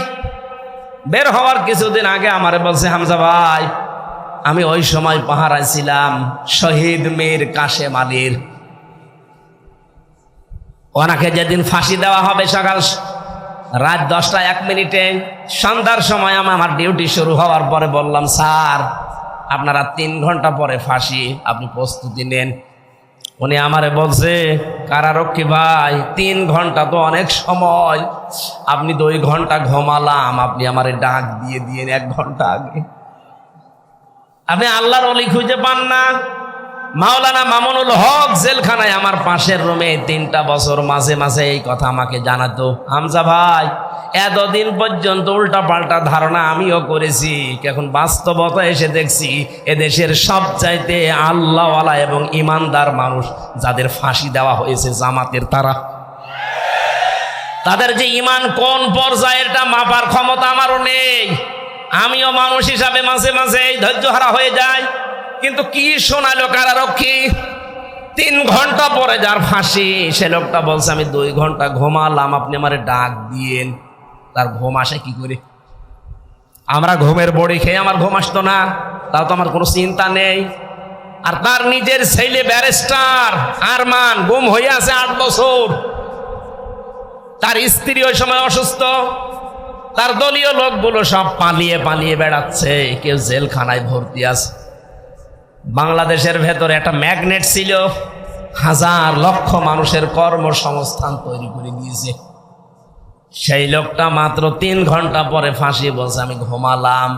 বের হওয়ার কিছুদিন আগে আমারে বলছে, হামজা ভাই আমি ওই সময় পাহারায় ছিলাম শহীদ মীর কাশেম আলীর। ওনাকে যেদিন ফাঁসি দেওয়া হবে সকাল রাত 10:01 সন্ধ্যার সময় আমার ডিউটি শুরু হওয়ার পরে বললাম, স্যার আপনারা 3 ঘন্টা পরে ফাঁসি, আপনি প্রস্তুতি নেন। উনি আমারে বলছে, কারারক্ষী ভাই 3 ঘন্টা তো অনেক সময়, আপনি 2 ঘন্টা ঘুমালাম, আপনি আমারে ডাক দিয়ে 1 ঘন্টা আগে। আপনি আল্লাহর ওলি খুঁজে পান না? মাওলানা মামুনুল হক জেলখানায় আমার পাশের রুমে 3টা বছর মাঝে মাঝে এই কথা আমাকে জানাতো, হামজা ভাই এতদিন পর্যন্ত উল্টা পাল্টা ধারণা আমিও করেছি, এখন বাস্তবতা এসে দেখছি এদেশের সবচাইতে আল্লাহওয়ালা এবং ইমানদার মানুষ যাদের ফাঁসি দেওয়া হয়েছে জামাতের, তাদের যে ইমান কোন পর্যায়েরটা মাপার ক্ষমতা আমারও নেই। আমিও মানুষ হিসাবে মাঝে মাঝে ধৈর্যহারা হয়ে যায়। কিন্তু কি শোনালো কারারক্ষী, 3 ঘন্টা পরে যার ফাঁসি সে লোকটা বলছে আমি 2 ঘন্টা ঘুমালাম, আপনি আমারে ডাক দিয়েন। তার ঘুম আসে কি করে? আমরা ঘুমের বড়ি খেয়ে আমার ঘুম আসতো না, তাও তো আমার কোনো চিন্তা নেই। আর তার নিজের ছেলে ব্যারিস্টার আরমান গুম হয়ে আছে 8 বছর। তার স্ত্রী ওই সময় অসুস্থ, তার দলীয় লোকগুলো সব পালিয়ে পালিয়ে বেড়াচ্ছে, কেউ জেলখানায় ভর্তি আছে। বাংলাদেশের ভেতরে একটা ম্যাগনেট ছিল, 1000 লক্ষ মানুষের কর্মসংস্থান তৈরি করে দিয়েছে। সেই লোকটা মাত্র 3 ঘন্টা পরে ফাঁসি বলছে আমি ঘুমালাম।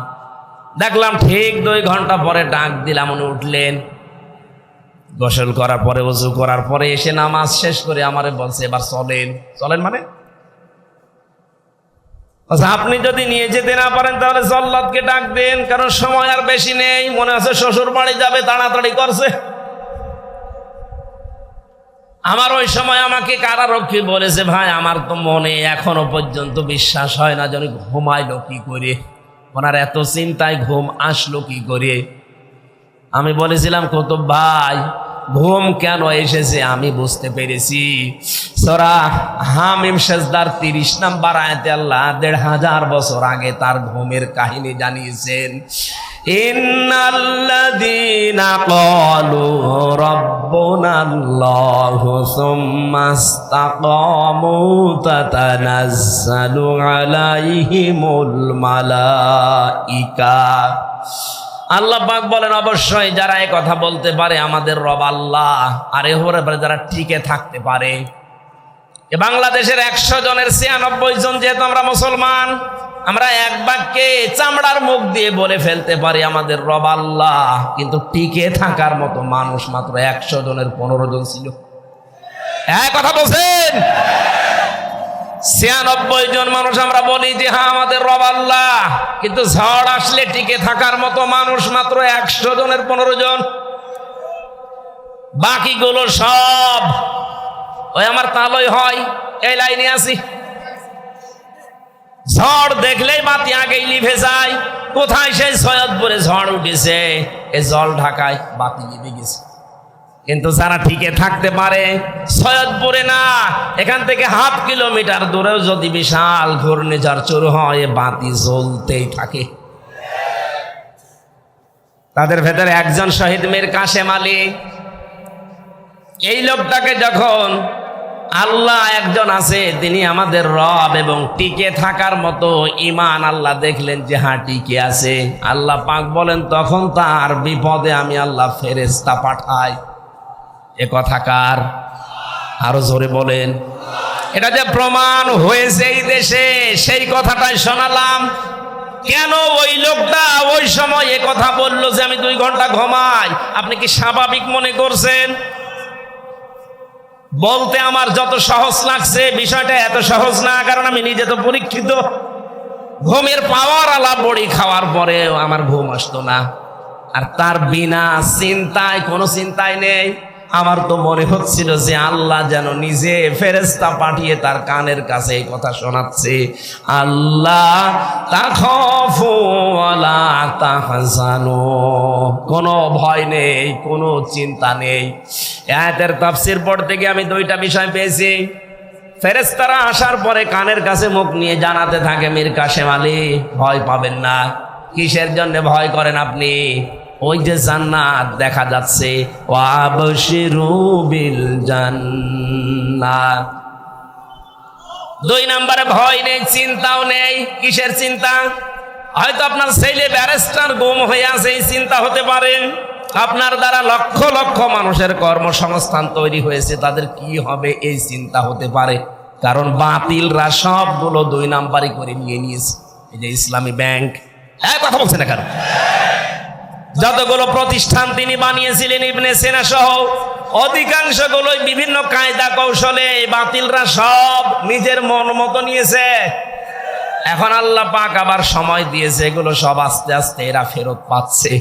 দেখলাম ঠিক 2 ঘন্টা পরে ডাক দিলাম, উনি উঠলেন, গোসল করার পরে ওযু করার পরে এসে নামাজ শেষ করে আমারে বলছে এবার চলেন। চলেন মানে আপনি যদি নিয়ে যেতে না পারেন তাহলে জল্লাদকে ডাক দেন, কারণ সময় আর বেশি নেই, মনে আছে শ্বশুর বাড়ি যাবে, তাড়াতাড়ি করছে। আমার ওই সময় আমাকে কারারক্ষী বলেছে, ভাই আমার তো মনে এখনো পর্যন্ত বিশ্বাস হয় না যেন ঘুমাইলো কি করে, ওনার এত চিন্তায় ঘুম আসলো কি করে। আমি বলেছিলাম কুতুব ভাই ঘুম কেন এসেছে আমি বুঝতে পেরেছি। সূরা হামিম সেজদার 30 নম্বর আয়াতে আল্লাহ 1500 বছর আগে তার ঘুমের কাহিনী জানিয়েছেন। ইন্নাল্লাযীনা ক্বালু রাব্বুনাল্লাহু সুম্মা ইসতাকামু তাতানাজ্জালু আলাইহিমুল মালাইকা। আল্লাহ পাক বলেন অবশ্যই যারা এই কথা বলতে পারে আমাদের রব আল্লাহ, আর এর উপরে যারা টিকে থাকতে পারে। বাংলাদেশের 100 জনের 96 জন যেহেতু আমরা মুসলমান, আমরা এক বাক্যে চামড়ার মুখ দিয়ে বলে ফেলতে পারি আমাদের রব আল্লাহ, কিন্তু টিকে থাকার মতো মানুষ মাত্র 100 জনের 15 জন ছিল। এক কথা বলছেন, 96 জন মানুষ আমরা বলি যে হ্যাঁ আমাদের রব আল্লাহ, কিন্তু ঝড় আসলে টিকে থাকার মতো মানুষ মাত্র 100 জনের 15 জন। বাকিগুলো সব ওই আমার তালই হয় এই লাইনে আছি, ঝড় দেখলেই বাতি আগেই লিভে যায়। কোথায় সেই সৈয়দপুরে ঝড় উঠেছে, এই জল ঢাকায় বাতি লিভে গেছে। কিন্তু যারা টিকে থাকতে পারে, সৈয়দপুরে না, এখান থেকে 1/2 কিলোমিটার দূরেও যদি বিশাল ঘূর্ণিঝড় শুরু হয় বাতি জ্বলতেই থাকে। তাদের ভেতরে একজন শহীদ মীর কাশেম আলী। এই লোকটাকে যখন আল্লাহ একজন আছে তিনি আমাদের রব এবং টিকে থাকার মতো ঈমান আল্লাহ দেখলেন যে হ্যাঁ টিকে আছে, আল্লাহ পাক বলেন তখন তার বিপদে আমি আল্লাহ ফেরেশতা পাঠাই। এ কথা কার? আরো জোরে বলেন। এটা যে প্রমাণ হয়েছে এই দেশে সেই কথাটাই শোনালাম। কেন ওই লোকটা ওই সময় এ কথা বললো যে আমি 2 ঘন্টা ঘুমাই? আপনি কি স্বাভাবিক মনে করছেন? বলতে আমার যত সহজ লাগছে, বিষয়টা এত সহজ না, কারণ আমি নিজে তো পরীক্ষিত। ঘুমের পাওয়ার আলা বড়ি খাওয়ার পরেও আমার ঘুম আসতো না। আর তার বিনা চিন্তায়, কোনো চিন্তায় নেই, আমার তো মনে হচ্ছিল যে আল্লাহ যেন নিজে ফেরেশতা পাঠিয়ে তার কানের কাছে এই কথা শোনাচ্ছে, আল্লাহ তাখাফু ওয়ালা তাহজানু, কোনো ভয় নেই, কোনো চিন্তা নেই। আয়াতের তাফসীর পড়তে গিয়ে আমি দুইটা বিষয় পেয়েছি। ফেরেশতারা আসার পরে কানের কাছে মুখ নিয়ে জানাতে থাকে, মীর কাসেম আলী ভয় পাবেন না। কিসের জন্য ভয় করেন আপনি? ওই যে জান্নাত দেখা যাচ্ছে, ওয়াবশিরু বিল জান্নাত। 2 নম্বরে ভয় নেই, চিন্তাও নেই। কিসের চিন্তা? হয়তো আপনার ছেলে ব্যারিস্টার গুম হয়ে আছে, এই চিন্তা হতে পারে। আপনার দ্বারা লক্ষ লক্ষ মানুষের কর্মসংস্থান তৈরি হয়েছে, তাদের কি হবে এই চিন্তা হতে পারে। কারণ বাতিলরা সবগুলো 2 নাম্বারই করে নিয়ে নিয়েছে। এই যে ইসলামী ব্যাংক, হ্যাঁ কথা বলছে না কেন? যতগুলো প্রতিষ্ঠান তিনি বানিয়েছিলেন ইবনে সিনা সহ, অধিকাংশগুলোই বিভিন্ন কায়দা কৌশলে বাতিলরা সব নিজের মন মতো নিয়েছে। এখন আল্লাহ পাক আবার সময় দিয়েছে, এগুলো সব আস্তে আস্তে এরা ফেরত পাচ্ছে।